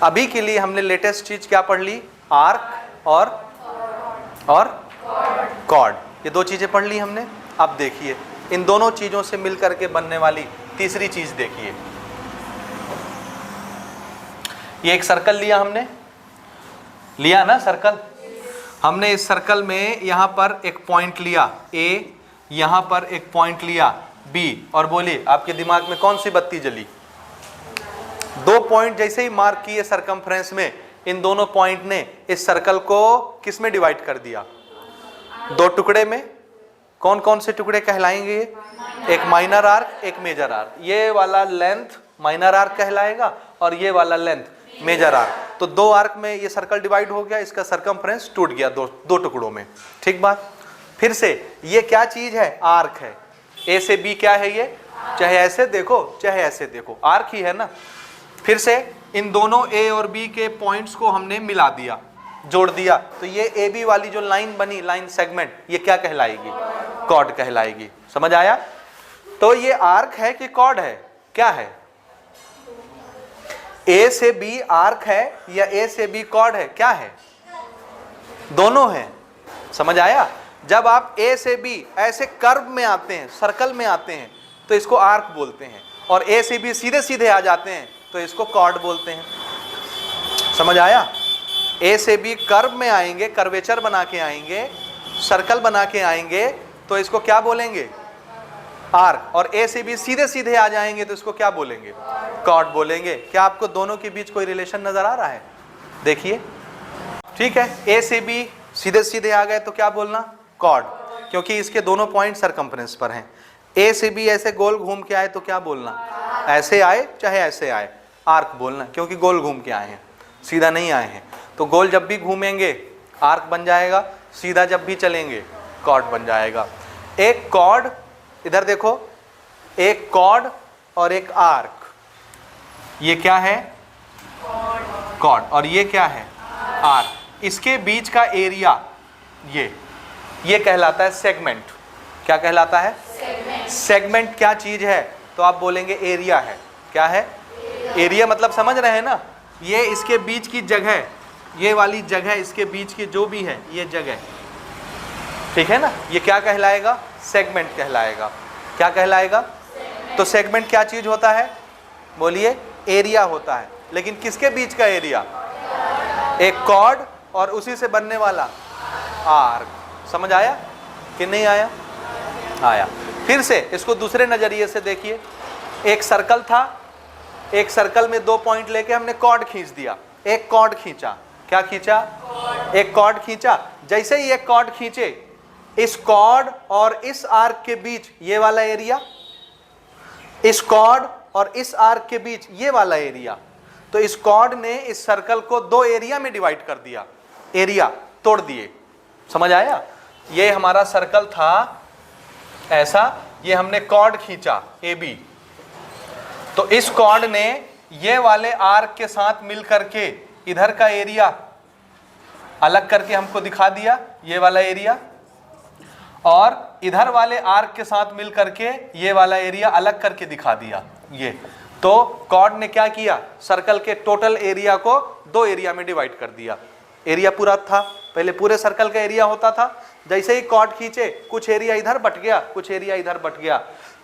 [SPEAKER 1] अभी के लिए हमने लेटेस्ट चीज क्या पढ़ ली? आर्क और कॉर्ड, ये 2 चीजें पढ़ ली हमने। अब देखिए इन दोनों चीजों से मिलकर के बनने वाली तीसरी चीज देखिए। ये एक सर्कल लिया हमने, लिया ना सर्कल? हमने इस सर्कल में यहां पर एक पॉइंट लिया ए, यहां पर एक पॉइंट लिया बी, और बोलिए आपके दिमाग में कौन सी बत्ती जली? 2 पॉइंट जैसे ही मार्क किए सरकमफ्रेंस में, इन दोनों पॉइंट ने इस सर्कल को किस में डिवाइड कर दिया? 2 टुकड़े में। कौन कौन से टुकड़े कहलाएंगे? एक माइनर आर्क, एक मेजर आर्क। ये वाला लेंथ माइनर आर्क कहलाएगा और ये वाला लेंथ मेजर आर्क। तो 2 आर्क में ये सर्कल डिवाइड हो गया, इसका सरकमफ्रेंस टूट गया 2 टुकड़ों में। ठीक बात? फिर से ये क्या चीज है? आर्क है। ए से बी क्या है? ये चाहे ऐसे देखो चाहे ऐसे देखो, आर्क ही है ना। फिर से इन दोनों ए और बी के पॉइंट्स को हमने मिला दिया, जोड़ दिया, तो ये ए बी वाली जो लाइन बनी, लाइन सेगमेंट, ये क्या कहलाएगी? कॉर्ड कहलाएगी। समझ आया? तो ये आर्क है कि कॉर्ड है? क्या है? ए से बी आर्क है या ए से बी कॉर्ड है? क्या है? दोनों है। समझ आया? जब आप ए से बी ऐसे कर्व में आते हैं, सर्कल में आते हैं, तो इसको आर्क बोलते हैं, और ए से बी सीधे सीधे आ जाते हैं तो इसको कॉर्ड बोलते हैं। समझ आया? ए से बी कर्व में आएंगे, कर्वेचर बना के आएंगे, सर्कल बना के आएंगे, तो इसको क्या बोलेंगे? आर्क। और ए से बी सीधे सीधे आ जाएंगे तो इसको क्या बोलेंगे? कॉर्ड बोलेंगे। क्या आपको दोनों के बीच कोई रिलेशन नजर आ रहा है? देखिए, ठीक है, ए से बी सीधे सीधे आ गए तो क्या बोलना? कॉर्ड, क्योंकि इसके दोनों पॉइंट सरकमफ्रेंस पर हैं। ए से बी ऐसे गोल घूम के आए तो क्या बोलना? ऐसे आए चाहे ऐसे आए, आर्क बोलना, क्योंकि गोल घूम के आए हैं, सीधा नहीं आए हैं। तो गोल जब भी घूमेंगे आर्क बन जाएगा, सीधा जब भी चलेंगे कॉर्ड बन जाएगा। एक कॉर्ड, इधर देखो, एक कॉर्ड और एक आर्क, ये क्या है? कॉर्ड। और ये क्या है? आर्क। इसके बीच का एरिया ये कहलाता है सेगमेंट। क्या कहलाता है? सेगमेंट क्या चीज है? तो आप बोलेंगे एरिया है। क्या है? एरिया मतलब समझ रहे हैं ना, ये इसके बीच की जगह, ये वाली जगह, इसके बीच की जो भी है ये जगह, ठीक है ना, ये क्या कहलाएगा? सेगमेंट कहलाएगा। क्या कहलाएगा? तो सेगमेंट क्या चीज होता है? बोलिए, एरिया होता है। लेकिन किसके बीच का एरिया? एक कॉर्ड और उसी से बनने वाला आर्क। समझ आया कि नहीं आया? आया। फिर से इसको दूसरे नजरिए से देखिए। एक सर्कल था, एक सर्कल में 2 पॉइंट लेके हमने कॉर्ड खींच दिया, एक कॉर्ड खींचा। क्या खींचा? एक कॉर्ड खींचा। जैसे ही एक कॉर्ड खींचे, इस कॉर्ड और इस आर्क के बीच ये वाला एरिया, इस कॉर्ड और इस आर्क के बीच ये वाला एरिया, तो इस कॉर्ड ने इस सर्कल को 2 एरिया में डिवाइड कर दिया, एरिया तोड़ दिए। समझ आया? ये हमारा सर्कल था ऐसा, ये हमने कॉर्ड खींचा ए बी, तो इस कॉर्ड ने ये वाले आर्क के साथ मिल करके इधर का एरिया अलग करके हमको दिखा दिया, ये वाला एरिया, और इधर वाले आर्क के साथ मिल करके ये वाला एरिया अलग करके दिखा दिया। ये तो कॉर्ड ने क्या किया? सर्कल के टोटल एरिया को 2 एरिया में डिवाइड कर दिया। एरिया पूरा था, पहले पूरे सर्कल का एरिया होता था, जैसे ही कॉर्ड खींचे कुछ एरिया इधर बट गया, कुछ एरिया इधर बट गया,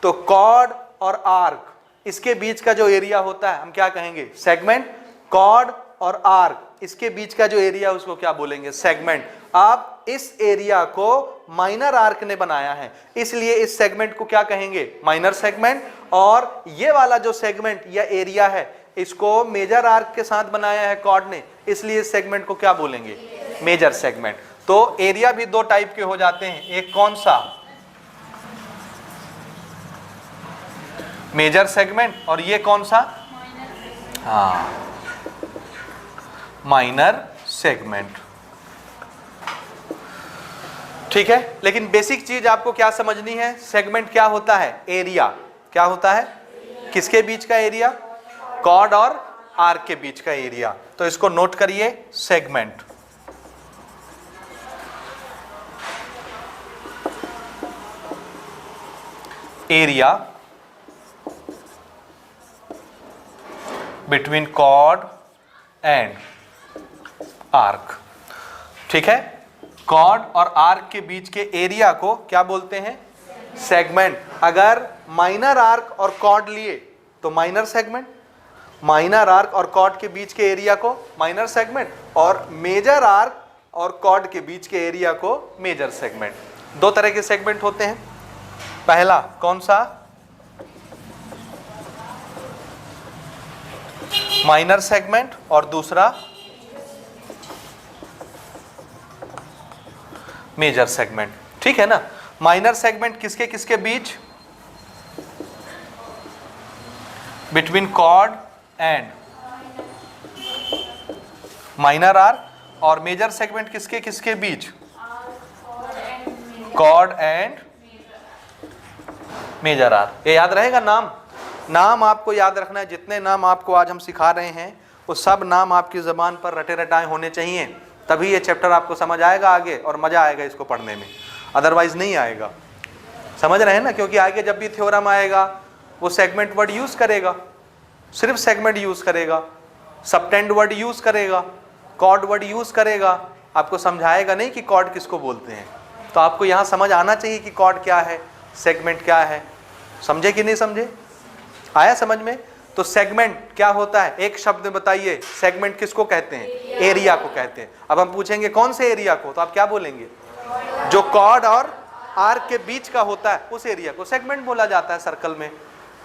[SPEAKER 1] तो कॉर्ड और आर्क इसके बीच का जो एरिया होता है हम क्या कहेंगे? सेगमेंट। कॉर्ड और आर्क इसके बीच का जो एरिया उसको क्या बोलेंगे? सेगमेंट। आप इस एरिया को माइनर आर्क ने बनाया है, इसलिए इस सेगमेंट को क्या कहेंगे? Minor segment. और ये वाला जो सेगमेंट या एरिया है, इसको मेजर आर्क के साथ बनाया है कॉर्ड ने, इसलिए इस सेगमेंट को क्या बोलेंगे? Major segment. तो एरिया भी 2 टाइप के हो जाते हैं। एक कौन सा? Major segment. और ये कौन सा? हाँ, माइनर सेगमेंट। ठीक है, लेकिन बेसिक चीज आपको क्या समझनी है? सेगमेंट क्या होता है? एरिया। क्या होता है? किसके बीच का एरिया? कॉर्ड और आर्क के बीच का एरिया। तो इसको नोट करिए, segment. Area between chord and arc. ठीक है, कॉर्ड और आर्क के बीच के एरिया को क्या बोलते हैं? सेगमेंट। अगर माइनर आर्क और कॉर्ड लिए तो माइनर सेगमेंट, माइनर आर्क और कॉर्ड के बीच के एरिया को माइनर सेगमेंट, और मेजर आर्क और कॉर्ड के बीच के एरिया को मेजर सेगमेंट। 2 तरह के सेगमेंट होते हैं। पहला कौन सा? माइनर सेगमेंट, और दूसरा मेजर सेगमेंट। ठीक है ना? माइनर सेगमेंट किसके किसके बीच? Between chord and minor arc. और मेजर सेगमेंट किसके किसके बीच? Chord and major arc. ये याद रहेगा नाम? नाम आपको याद रखना है। जितने नाम आपको आज हम सिखा रहे हैं वो सब नाम आपकी ज़बान पर रटे रटाए होने चाहिए, तभी ये चैप्टर आपको समझ आएगा आगे और मज़ा आएगा इसको पढ़ने में, अदरवाइज नहीं आएगा। समझ रहे हैं ना? क्योंकि आगे जब भी थ्योरम आएगा वो सेगमेंट वर्ड यूज़ करेगा, सिर्फ सेगमेंट यूज़ करेगा, सबटेंड वर्ड यूज़ करेगा, कॉर्ड वर्ड यूज़ करेगा, आपको समझाएगा नहीं कि कॉर्ड किसको बोलते हैं। तो आपको यहाँ समझ आना चाहिए कि कॉर्ड क्या है, सेगमेंट क्या है। समझे कि नहीं समझे? आया समझ में? तो सेगमेंट क्या होता है, एक शब्द में बताइए, सेगमेंट किसको कहते हैं? एरिया को कहते हैं। अब हम पूछेंगे कौन से एरिया को, तो आप क्या बोलेंगे? जो कॉर्ड और आर्क के बीच का होता है उस एरिया को सेगमेंट बोला जाता है सर्कल में।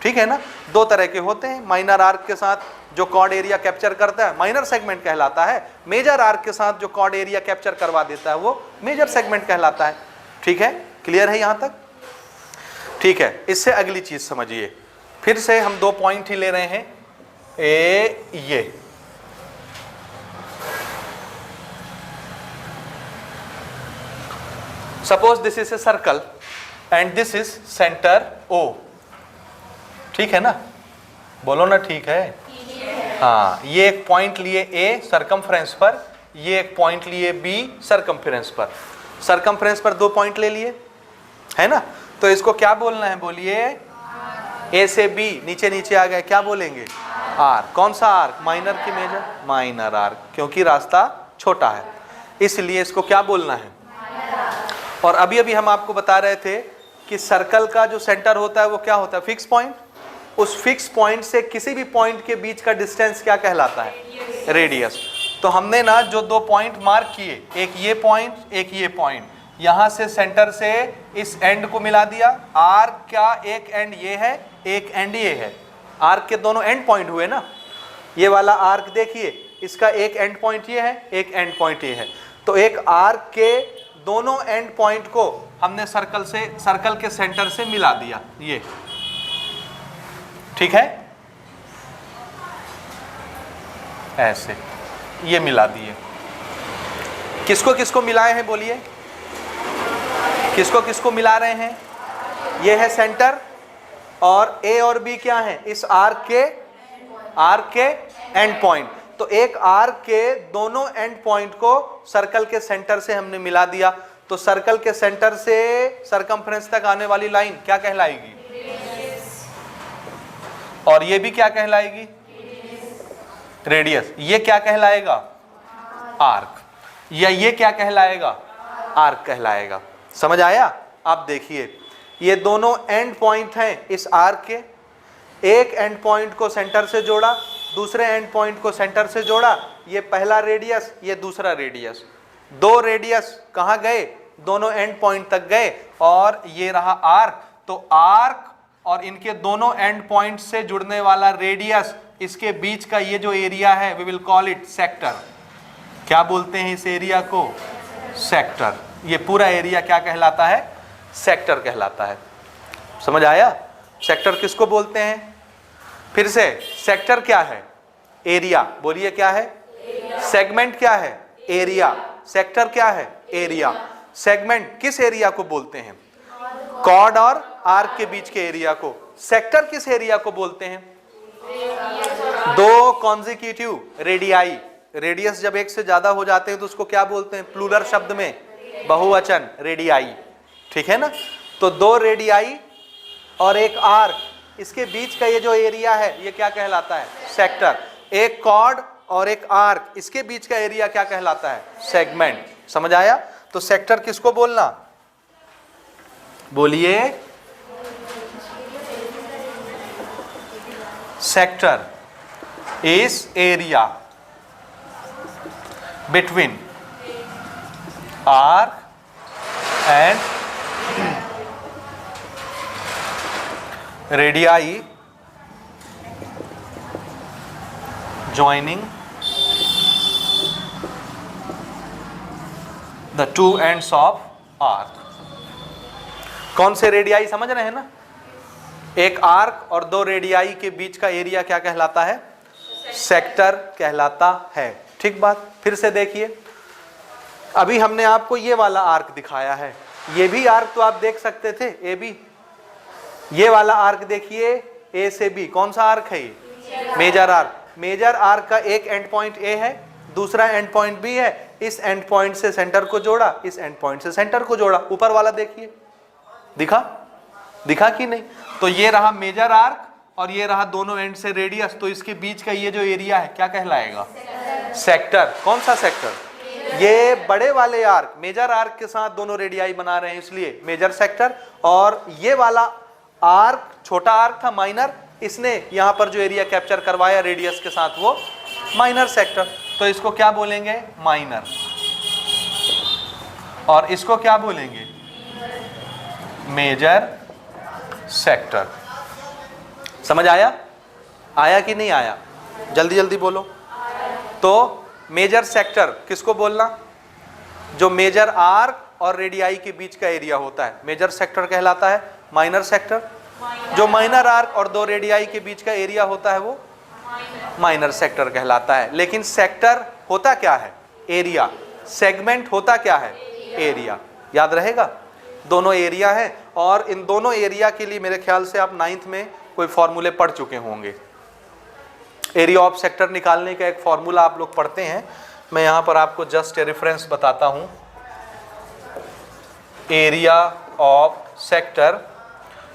[SPEAKER 1] ठीक है ना? दो तरह के होते हैं, माइनर आर्क के साथ जो कॉर्ड एरिया कैप्चर करता है माइनर सेगमेंट कहलाता है, मेजर आर्क के साथ जो कॉर्ड एरिया कैप्चर करवा देता है वो मेजर सेगमेंट कहलाता है। ठीक है? क्लियर है यहां तक? ठीक है, इससे अगली चीज समझिए, फिर से हम 2 पॉइंट ही ले रहे हैं। ये suppose this is a circle and this is centre O। ठीक है ना? बोलो ना ठीक है? हाँ, ये एक पॉइंट लिए A सरकमफ्रेंस पर, ये एक पॉइंट लिए B सरकमफ्रेंस पर। सरकमफ्रेंस पर 2 पॉइंट ले लिए, है ना? तो इसको क्या बोलना है? बोलिए A से B, नीचे नीचे आ गए, क्या बोलेंगे? आर्क। कौन सा आर्क? माइनर की मेजर? माइनर आर्क, क्योंकि रास्ता छोटा है इसलिए इसको क्या बोलना है? और अभी अभी हम आपको बता रहे थे कि सर्कल का जो सेंटर होता है वो क्या होता है? Fix point. उस फिक्स पॉइंट से किसी भी पॉइंट के बीच का डिस्टेंस क्या कहलाता है? रेडियस। तो हमने ना जो 2 पॉइंट मार्क किए, एक ये पॉइंट एक ये पॉइंट, यहां से सेंटर से इस एंड को मिला दिया। आर्क का एक एंड ये है, एक एंड ये है, आर्क के दोनों एंड पॉइंट हुए ना। ये वाला आर्क देखिए, इसका एक एंड पॉइंट ये है, एक एंड पॉइंट ये है। तो एक आर्क के दोनों एंड पॉइंट को हमने सर्कल के सेंटर से मिला दिया, ये। ठीक है? ऐसे ये मिला दिए। किसको किसको मिलाए हैं बोलिए? किसको किसको मिला रहे हैं? ये है सेंटर और A और B क्या है? इस आर्क के एंड पॉइंट। तो एक आर्क के दोनों एंड पॉइंट को सर्कल के सेंटर से हमने मिला दिया। तो सर्कल के सेंटर से सरकमफ्रेंस तक आने वाली लाइन क्या कहलाएगी? और ये भी क्या कहलाएगी? रेडियस। ये क्या कहलाएगा? आर्क। या ये क्या कहलाएगा? आर्क कहलाएगा। समझ आया? आप देखिए, ये दोनों एंड पॉइंट हैं इस आर्क के। एक एंड पॉइंट को सेंटर से जोड़ा, दूसरे एंड पॉइंट को सेंटर से जोड़ा, ये पहला रेडियस, ये दूसरा रेडियस। 2 रेडियस कहाँ गए? दोनों एंड पॉइंट तक गए, और ये रहा आर्क। तो आर्क और इनके दोनों एंड पॉइंट से जुड़ने वाला रेडियस, इसके बीच का ये जो एरिया है, we will call it sector. क्या बोलते हैं इस एरिया को? सेक्टर। ये पूरा एरिया क्या कहलाता है? सेक्टर कहलाता है। समझ आया? सेक्टर किसको बोलते हैं? फिर से, सेक्टर क्या है? एरिया। बोलिए क्या है? सेगमेंट क्या है? एरिया। सेक्टर क्या है? एरिया। सेगमेंट किस एरिया को बोलते हैं? कॉर्ड और आर्क के बीच के एरिया को। सेक्टर किस एरिया को बोलते हैं? 2 कॉन्जिक्यूटिव रेडियाई। रेडियस जब एक से ज्यादा हो जाते हैं तो उसको क्या बोलते हैं? प्लूरल शब्द में बहुवचन, रेडियाई। ठीक है ना? तो 2 रेडियाई और एक आर्क, इसके बीच का ये जो एरिया है ये क्या कहलाता है? सेक्टर। एक कॉर्ड और एक आर्क, इसके बीच का एरिया क्या कहलाता है? सेगमेंट। समझ आया? तो सेक्टर किसको बोलना? बोलिए। Sector is area between arc and radii joining the 2 ends of arc। कौन से रेडियाई समझ रहे हैं ना? एक आर्क और 2 रेडियाई के बीच का एरिया क्या कहलाता है? सेक्टर कहलाता है। ठीक बात। फिर से देखिए, अभी हमने आपको ये वाला आर्क दिखाया है, ये भी आर्क तो आप देख सकते थे, ए बी। ये वाला आर्क देखिए, ए से बी, कौन सा आर्क है ये? Major arc. मेजर आर्क का एक एंड पॉइंट ए है, दूसरा एंड पॉइंट बी है, इस एंड पॉइंट से सेंटर को जोड़ा, इस एंड पॉइंट से सेंटर को जोड़ा। ऊपर वाला देखिए, दिखा कि नहीं? तो ये रहा मेजर आर्क और ये रहा दोनों एंड से रेडियस, तो इसके बीच का ये जो एरिया है क्या कहलाएगा? सेक्टर। कौन सा सेक्टर? ये बड़े वाले आर्क, मेजर आर्क के साथ दोनों रेडियाई बना रहे हैं इसलिए मेजर सेक्टर, और ये वाला आर्क छोटा आर्क था माइनर, इसने यहां पर जो एरिया कैप्चर करवाया रेडियस के साथ वो माइनर सेक्टर। तो इसको क्या बोलेंगे? माइनर। और इसको क्या बोलेंगे? Major sector. समझ आया कि नहीं आया? जल्दी जल्दी बोलो। तो मेजर सेक्टर किसको बोलना? जो मेजर आर्क और रेडियाई के बीच का एरिया होता है मेजर सेक्टर कहलाता है। माइनर सेक्टर जो माइनर आर्क और दो रेडियाई के बीच का एरिया होता है वो माइनर सेक्टर कहलाता है। लेकिन सेक्टर होता क्या है? एरिया। सेगमेंट होता क्या है? एरिया। याद रहेगा, दोनों एरिया है, और इन दोनों एरिया के लिए मेरे ख्याल से आप 9th में कोई फॉर्मूले पढ़ चुके होंगे। एरिया ऑफ सेक्टर निकालने का एक फॉर्मूला आप लोग पढ़ते हैं, मैं यहां पर आपको जस्ट रेफरेंस बताता हूं। Area of sector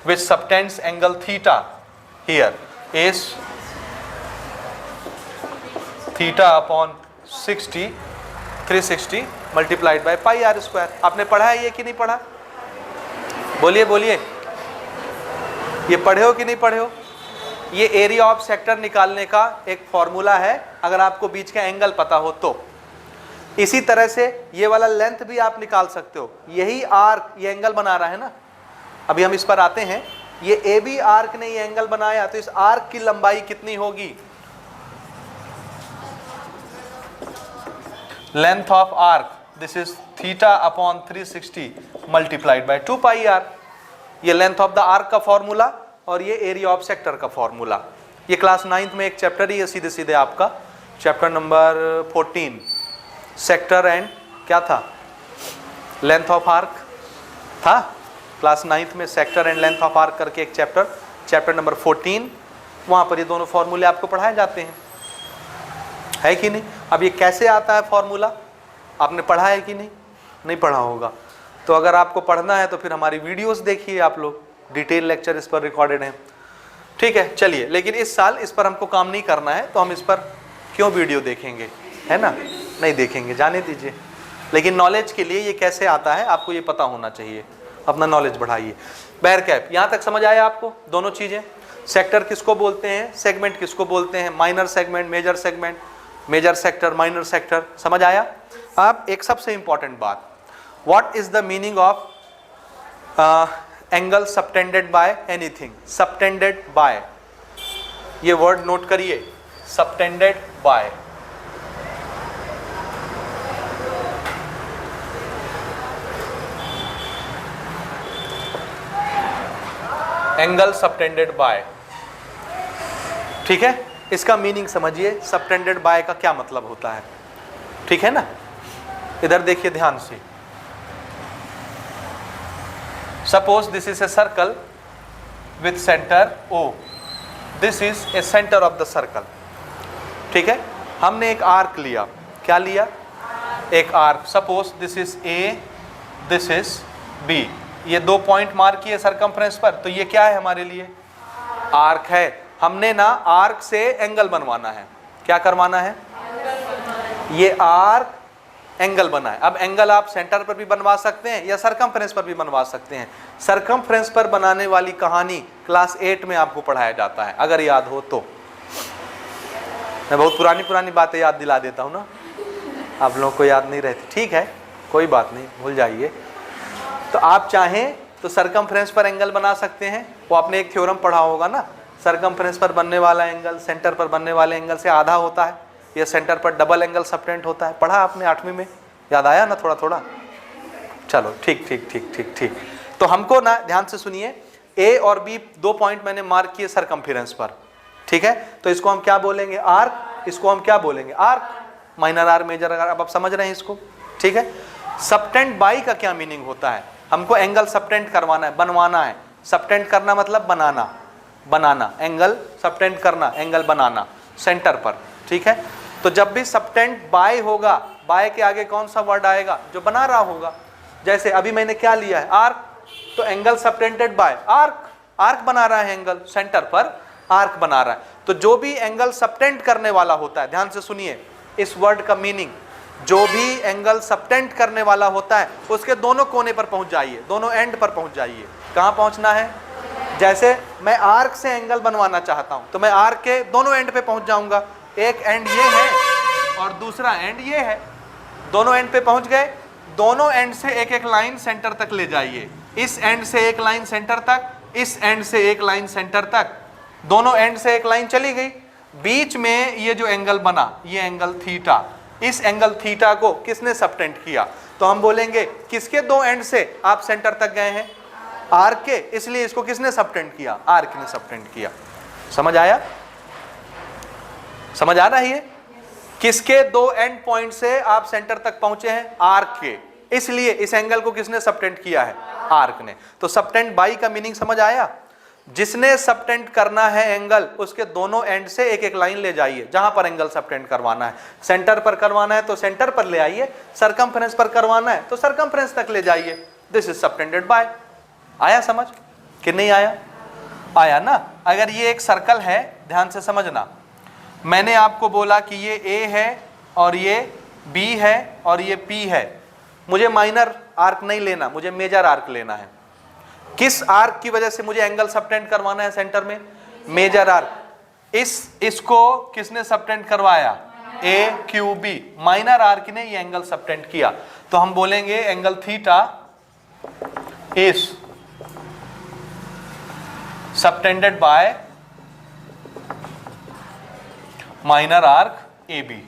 [SPEAKER 1] which subtends angle theta here is theta upon 360 multiplied by pi r square. आपने पढ़ा है ये कि नहीं पढ़ा? बोलिए, ये पढ़े हो कि नहीं पढ़े हो? ये एरिया ऑफ सेक्टर निकालने का एक फॉर्मूला है, अगर आपको बीच का एंगल पता हो तो। इसी तरह से ये वाला लेंथ भी आप निकाल सकते हो। यही आर्क ये एंगल बना रहा है ना, अभी हम इस पर आते हैं। ये ए बी आर्क ने ये एंगल बनाया, तो इस आर्क की लंबाई कितनी होगी? Length of arc this is theta upon 360 multiplied by 2 pi r. ये लेंथ ऑफ द आर्क का फॉर्मूला और ये एरिया ऑफ सेक्टर का फॉर्मूला। ये क्लास 9th में एक चैप्टर ही है सीधे सीधे आपका, चैप्टर नंबर 14 सेक्टर एंड क्या था? लेंथ ऑफ आर्क था। क्लास 9th में sector and length of arc करके एक चैप्टर नंबर 14, वहां पर ये दोनों फॉर्मूले आपको पढ़ाए जाते हैं, है कि नहीं? अब ये कैसे आता है फॉर्मूला, आपने पढ़ा है कि नहीं पढ़ा होगा। तो अगर आपको पढ़ना है तो फिर हमारी वीडियोस देखिए आप लोग, डिटेल लेक्चर इस पर रिकॉर्डेड है। ठीक है, चलिए। लेकिन इस साल इस पर हमको काम नहीं करना है, तो हम इस पर क्यों वीडियो देखेंगे, है ना? नहीं देखेंगे, जाने दीजिए। लेकिन नॉलेज के लिए ये कैसे आता है आपको ये पता होना चाहिए, अपना नॉलेज बढ़ाइए। बहरकैफ यहाँ तक समझ आया आपको दोनों चीज़ें? सेक्टर किसको बोलते हैं, सेगमेंट किसको बोलते हैं? Minor segment, major segment, major sector, minor sector, समझ आया? अब एक सबसे इंपॉर्टेंट बात, what is the meaning of angle subtended by anything? Subtended by, ये वर्ड नोट करिए, subtended by. Angle subtended by, ठीक है? इसका मीनिंग समझिए, सबटेंडेड बाय का क्या मतलब होता है, ठीक है ना? इधर देखिए ध्यान से। Suppose this is a circle with centre O, this is A centre of the circle, ठीक है? हमने एक आर्क लिया, क्या लिया? एक arc. Suppose this is A, this is B, ये दो पॉइंट मार्क किए सरकमफ्रेंस पर, तो ये क्या है हमारे लिए? आर्क है। हमने ना आर्क से एंगल बनवाना है, क्या करवाना है? ये आर्क एंगल बना है। अब एंगल आप सेंटर पर भी बनवा सकते हैं या सरकमफ्रेंस पर भी बनवा सकते हैं। सरकमफ्रेंस पर बनाने वाली कहानी क्लास 8 में आपको पढ़ाया जाता है, अगर याद हो तो। मैं बहुत पुरानी बातें याद दिला देता हूँ ना, आप लोगों को याद नहीं रहती, ठीक है, कोई बात नहीं, भूल जाइए। तो आप चाहें तो सरकमफ्रेंस पर एंगल बना सकते हैं, वो आपने एक थ्योरम पढ़ा होगा ना, सरकमफ्रेंस पर बनने वाला एंगल सेंटर पर बनने वाले एंगल से आधा होता है, या सेंटर पर डबल एंगल सबटेंड होता है। पढ़ा आपने 8वीं में, याद आया ना थोड़ा थोड़ा? चलो ठीक। तो हमको ना ध्यान से सुनिए, ए और बी दो पॉइंट मैंने मार्क किए सरकमफ्रेंस पर, ठीक है? तो इसको हम क्या बोलेंगे? आर्क। इसको हम क्या बोलेंगे? Arc. Minor arc, major arc. अब आप समझ रहे हैं इसको, ठीक है? सबटेंड बाई का क्या मीनिंग होता है? हमको एंगल सबटेंड करवाना है, बनवाना है। सबटेंड करना मतलब बनाना, एंगल सबटेंड करना, एंगल बनाना। सेंटर पर, ठीक है। तो जब भी सबटेंड बाय होगा, बाय के आगे कौन सा वर्ड आएगा, जो बना रहा होगा। जैसे अभी मैंने क्या लिया है, आर्क, तो angle subtended by arc, arc बना रहा है एंगल, सेंटर पर आर्क बना रहा है। तो जो भी एंगल सबटेंड करने वाला होता है, ध्यान से सुनिए इस वर्ड का मीनिंग, जो भी एंगल सबटेंड करने वाला होता है उसके दोनों कोने पर पहुंच जाइए, दोनों एंड पर पहुंच जाइए। कहां पहुंचना है, जैसे मैं आर्क से एंगल बनवाना चाहता हूं तो मैं आर्क के दोनों एंड पे पहुंच जाऊंगा। एक एंड ये है और दूसरा एंड ये है, दोनों एंड पे पहुंच गए। दोनों एंड से एक एक लाइन सेंटर तक ले जाइए, इस एंड से एक लाइन सेंटर तक, इस एंड से एक लाइन सेंटर तक, दोनों एंड से एक लाइन चली गई। बीच में ये जो एंगल बना, ये एंगल थीटा, इस एंगल थीटा को किसने सबटेंड किया, तो हम बोलेंगे किसके दो एंड से आप सेंटर तक गए हैं, आर्क के, इसलिए इसको किसने सबटेंड किया, आर्क ने सबटेंड किया। समझ आया, समझ आ रहा है ये, किसके दो एंड पॉइंट से आप सेंटर तक पहुंचे हैं, आर्क के, इसलिए इस एंगल को किसने सबटेंड किया है, आर्क ने। तो सबटेंड बाई का मीनिंग समझ आया, जिसने सबटेंड करना है एंगल उसके दोनों एंड से एक एक लाइन ले जाइए, जहां पर एंगल सबटेंड करवाना है। सेंटर पर करवाना है तो सेंटर पर ले आइए, सरकमफ्रेंस पर करवाना है तो सरकमफ्रेंस तक ले जाइए। This is subtended bye. आया समझ कि नहीं आया, आया ना। अगर ये एक सर्कल है, ध्यान से समझना, मैंने आपको बोला कि ये ए है और ये बी है और ये पी है, मुझे माइनर आर्क नहीं लेना, मुझे मेजर आर्क लेना है। किस आर्क की वजह से मुझे एंगल सबटेंड करवाना है सेंटर में, मेजर आर्क। इसको किसने सबटेंड करवाया, A Q B, minor arc ने ये एंगल सबटेंड किया। तो हम बोलेंगे angle theta is subtended by minor arc A B.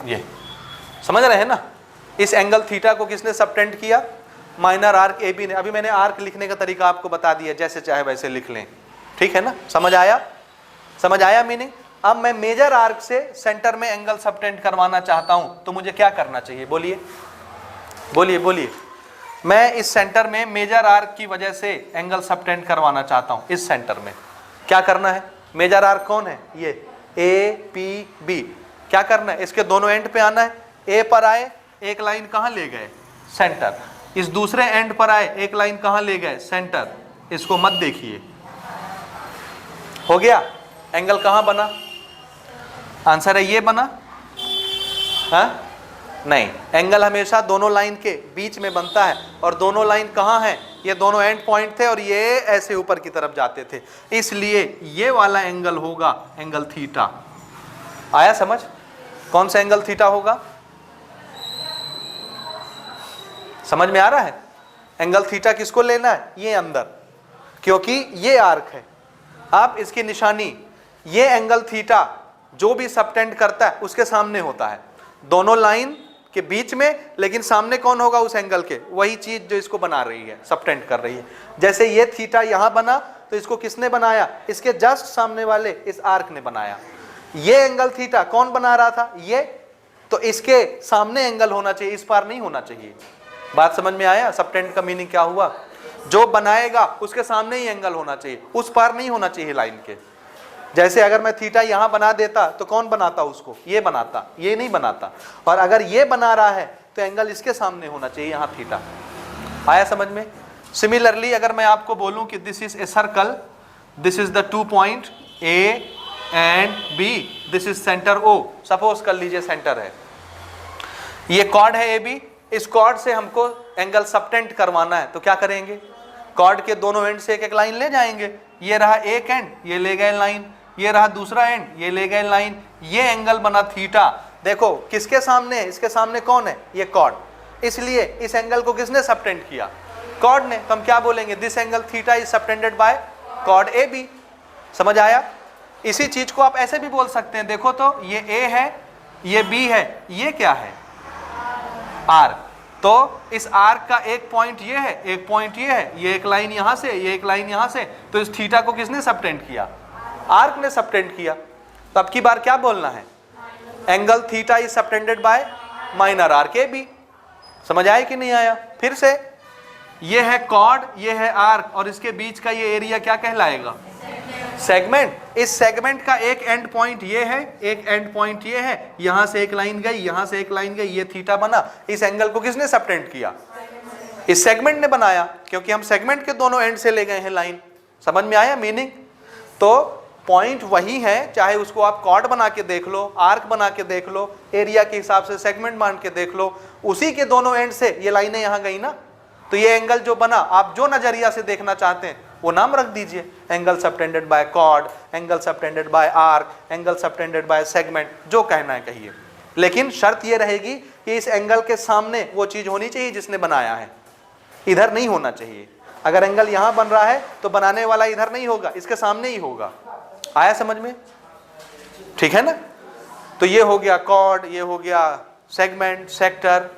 [SPEAKER 1] ये समझ रहे हैं ना, इस एंगल थीटा को किसने सबटेंड किया, माइनर आर्क ए बी ने। अभी मैंने आर्क लिखने का तरीका आपको बता दिया, जैसे चाहे वैसे लिख लें, ठीक है ना। समझ आया, समझ आया मीनिंग। अब मैं मेजर आर्क से सेंटर में एंगल सबटेंड करवाना चाहता हूं तो मुझे क्या करना चाहिए, बोलिए बोलिए बोलिए। मैं इस सेंटर में मेजर आर्क की वजह से एंगल सबटेंड करवाना चाहता हूं, इस सेंटर में क्या करना है, मेजर आर्क कौन है, ये ए पी बी। क्या करना है, इसके दोनों एंड पे आना है, ए पर आए एक लाइन कहां ले गए, सेंटर, इस दूसरे एंड पर आए एक लाइन कहां ले गए, सेंटर। इसको मत देखिए, हो गया। एंगल कहां बना, आंसर है ये बना, हाँ नहीं, एंगल हमेशा दोनों लाइन के बीच में बनता है, और दोनों लाइन कहां है, ये दोनों एंड पॉइंट थे और ये ऐसे ऊपर की तरफ जाते थे, इसलिए ये वाला एंगल होगा एंगल थीटा। आया समझ, कौन सा एंगल थीटा होगा, समझ में आ रहा है। एंगल थीटा किसको लेना है, ये अंदर, क्योंकि ये आर्क है। आप इसकी निशानी, ये एंगल थीटा जो भी सबटेंड करता है उसके सामने होता है, दोनों लाइन के बीच में, लेकिन सामने कौन होगा उस एंगल के, वही चीज जो इसको बना रही है, सबटेंड कर रही है। जैसे ये थीटा यहां बना तो इसको किसने बनाया, इसके जस्ट सामने वाले इस आर्क ने बनाया। ये एंगल थीटा कौन बना रहा था, ये, तो इसके सामने एंगल होना चाहिए, इस पार नहीं होना चाहिए। बात समझ में आया, सबटेंड का मीनिंग क्या हुआ, जो बनाएगा उसके सामने ही एंगल होना चाहिए, उस पार नहीं होना चाहिए लाइन के। जैसे अगर मैं थीटा यहां बना देता तो कौन बनाता उसको, ये बनाता, ये नहीं बनाता। और अगर ये बना रहा है तो एंगल इसके सामने होना चाहिए, यहां थीटा। आया समझ में। सिमिलरली अगर मैं आपको बोलूं कि this is a circle, this is the 2 point A and B, this is centre O, suppose कर लीजिए सेंटर है, ये कॉर्ड है ए बी, इस कॉर्ड से हमको एंगल सबटेंड करवाना है तो क्या करेंगे, कॉर्ड के दोनों एंड से एक एक लाइन ले जाएंगे। ये रहा एक एंड, ये ले गए लाइन, ये रहा दूसरा एंड, ये ले गए लाइन, ये एंगल बना थीटा। देखो किसके सामने, इसके सामने कौन है, ये कॉर्ड, इसलिए इस एंगल को किसने सबटेंड किया, कॉर्ड ने। तो हम क्या बोलेंगे, this angle theta is subtended by chord A B. समझ आया। इसी चीज को आप ऐसे भी बोल सकते हैं, देखो तो ये ए है, ये बी है, ये क्या है, आर्क। तो इस आर्क का एक पॉइंट ये है, एक पॉइंट ये है, ये एक लाइन यहां से, ये एक लाइन यहां से, तो इस थीटा को किसने सबटेंड किया, आर्क ने सबटेंड किया। तो अब की बार क्या बोलना है, angle theta is subtended by minor arc A B. समझ आया कि नहीं आया। फिर से, ये है कॉर्ड, ये है आर्क, और इसके बीच का ये एरिया क्या कहलाएगा, सेगमेंट, इस सेगमेंट का एक एंड पॉइंट ये है, एक एंड पॉइंट ये है, यहां से एक लाइन गई, यहां से एक लाइन गई, ये थीटा बना। इस एंगल को किसने सबटेंड किया? इस सेगमेंट ने बनाया, क्योंकि हम सेगमेंट के दोनों एंड से ले गए हैं लाइन। समझ में आया मीनिंग? तो पॉइंट वही है, चाहे उसको आप कॉर्ड बना के देख लो, आर्क बना के देख लो, एरिया के हिसाब से सेगमेंट मान के देख लो, उसी के दोनों एंड से ये लाइनें यहां गई ना, तो ये एंगल जो बना, आप जो नजरिया से देखना चाहते हैं वो नाम रख दीजिए, angle subtended by chord, angle subtended by arc, angle subtended by segment, जो कहना है कहिए। लेकिन शर्त ये रहेगी कि इस एंगल के सामने वो चीज होनी चाहिए जिसने बनाया है, इधर नहीं होना चाहिए। अगर एंगल यहां बन रहा है तो बनाने वाला इधर नहीं होगा, इसके सामने ही होगा। आया समझ में? ठीक है ना? तो ये हो गया कॉर्ड, ये हो गया segment, sector,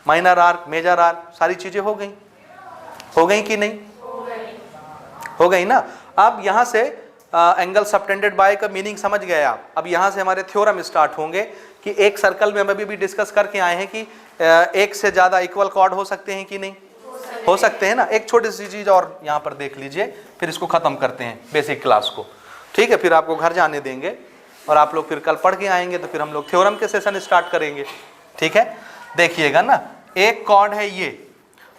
[SPEAKER 1] minor arc, major arc, सारी चीजें हो गई कि नहीं? हो गई ना। अब यहां से एंगल सबटेंडेड बाय का मीनिंग समझ गए आप। अब यहां से हमारे थ्योरम स्टार्ट होंगे कि एक सर्कल में हम अभी भी डिस्कस करके आए हैं कि एक से ज्यादा इक्वल कॉर्ड हो सकते हैं कि नहीं? हो सकते हैं ना। एक छोटी सी चीज और यहां पर देख लीजिए, फिर इसको खत्म करते हैं बेसिक क्लास को। ठीक है, फिर आपको घर जाने देंगे और आप लोग फिर कल पढ़ के आएंगे, तो फिर हम लोग थ्योरम के सेशन स्टार्ट करेंगे। ठीक है, देखिएगा ना, एक कॉर्ड है ये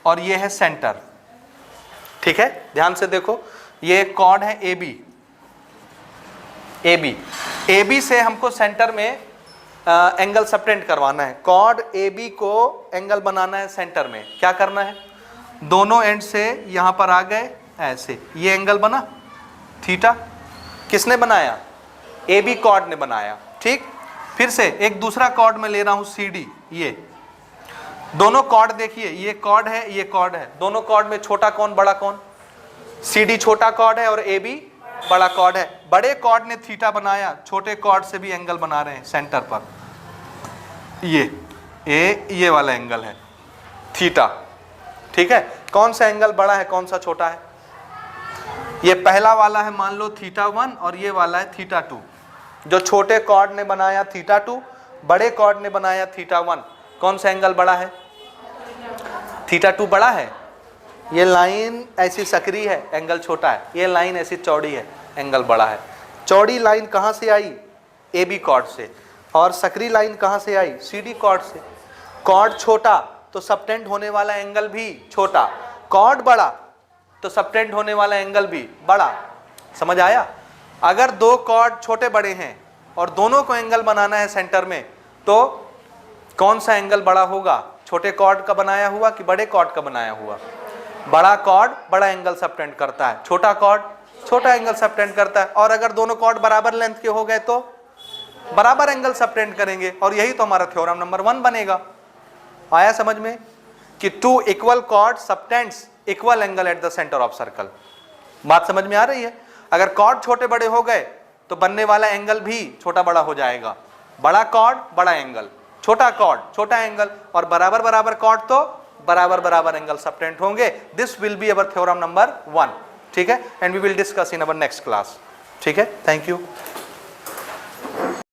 [SPEAKER 1] और ये है सेंटर। ठीक है, ध्यान से देखो, ये एक कॉर्ड है ए बी, ए बी से हमको सेंटर में एंगल सबटेंड करवाना है। कॉर्ड ए बी को एंगल बनाना है सेंटर में। क्या करना है? दोनों एंड से यहां पर आ गए ऐसे, ये एंगल बना थीटा। किसने बनाया? ए बी कॉर्ड ने बनाया। ठीक, फिर से एक दूसरा कॉर्ड में ले रहा हूं सी डी। ये दोनों कॉर्ड देखिए, ये कॉर्ड है, ये कॉर्ड है। दोनों कॉर्ड में छोटा कौन बड़ा कौन? सी डी छोटा कॉर्ड है और ए बी बड़ा कॉर्ड है। बड़े कॉर्ड ने थीटा बनाया, छोटे कॉर्ड से भी एंगल बना रहे हैं सेंटर पर। ये वाला एंगल है थीटा। ठीक है, कौन सा एंगल बड़ा है, कौन सा छोटा है? ये पहला वाला है मान लो थीटा 1 और ये वाला है थीटा 2। जो छोटे कॉर्ड ने बनाया थीटा 2, बड़े कॉर्ड ने बनाया थीटा 1। कौन सा एंगल बड़ा है? थीटा 2 बड़ा है। ये लाइन ऐसी सकरी है, एंगल छोटा है। ये लाइन ऐसी चौड़ी है, एंगल बड़ा है। चौड़ी लाइन कहाँ से आई? ए बी कॉर्ड से। और सकरी लाइन कहाँ से आई? सी डी कॉर्ड से। कॉर्ड छोटा तो सबटेंड होने वाला एंगल भी छोटा, कॉर्ड बड़ा तो सबटेंड होने वाला एंगल भी बड़ा। समझ आया? अगर दो कॉर्ड छोटे बड़े हैं और दोनों को एंगल बनाना है सेंटर में, तो कौन सा एंगल बड़ा होगा? छोटे कॉर्ड का बनाया हुआ कि बड़े कॉर्ड का बनाया हुआ? बड़ा कॉर्ड बड़ा एंगल सबटेंड करता है, छोटा कॉर्ड छोटा एंगल सबटेंड करता है। और अगर दोनों कॉर्ड बराबर लेंथ के हो गए तो बराबर एंगल सबटेंड करेंगे, और यही तो हमारा थ्योरम नंबर 1 बनेगा। आया समझ में? कि two equal chord subtends equal angle at the centre of circle. बात समझ में आ रही है? अगर कॉर्ड छोटे बड़े हो गए तो बनने वाला एंगल भी छोटा बड़ा हो जाएगा। बड़ा कॉर्ड बड़ा एंगल, छोटा कॉर्ड छोटा एंगल, और बराबर बराबर कॉर्ड तो बराबर बराबर एंगल सबटेंड होंगे। This will be our theorem number 1। ठीक है, and we will discuss in our next class. ठीक है, थैंक यू।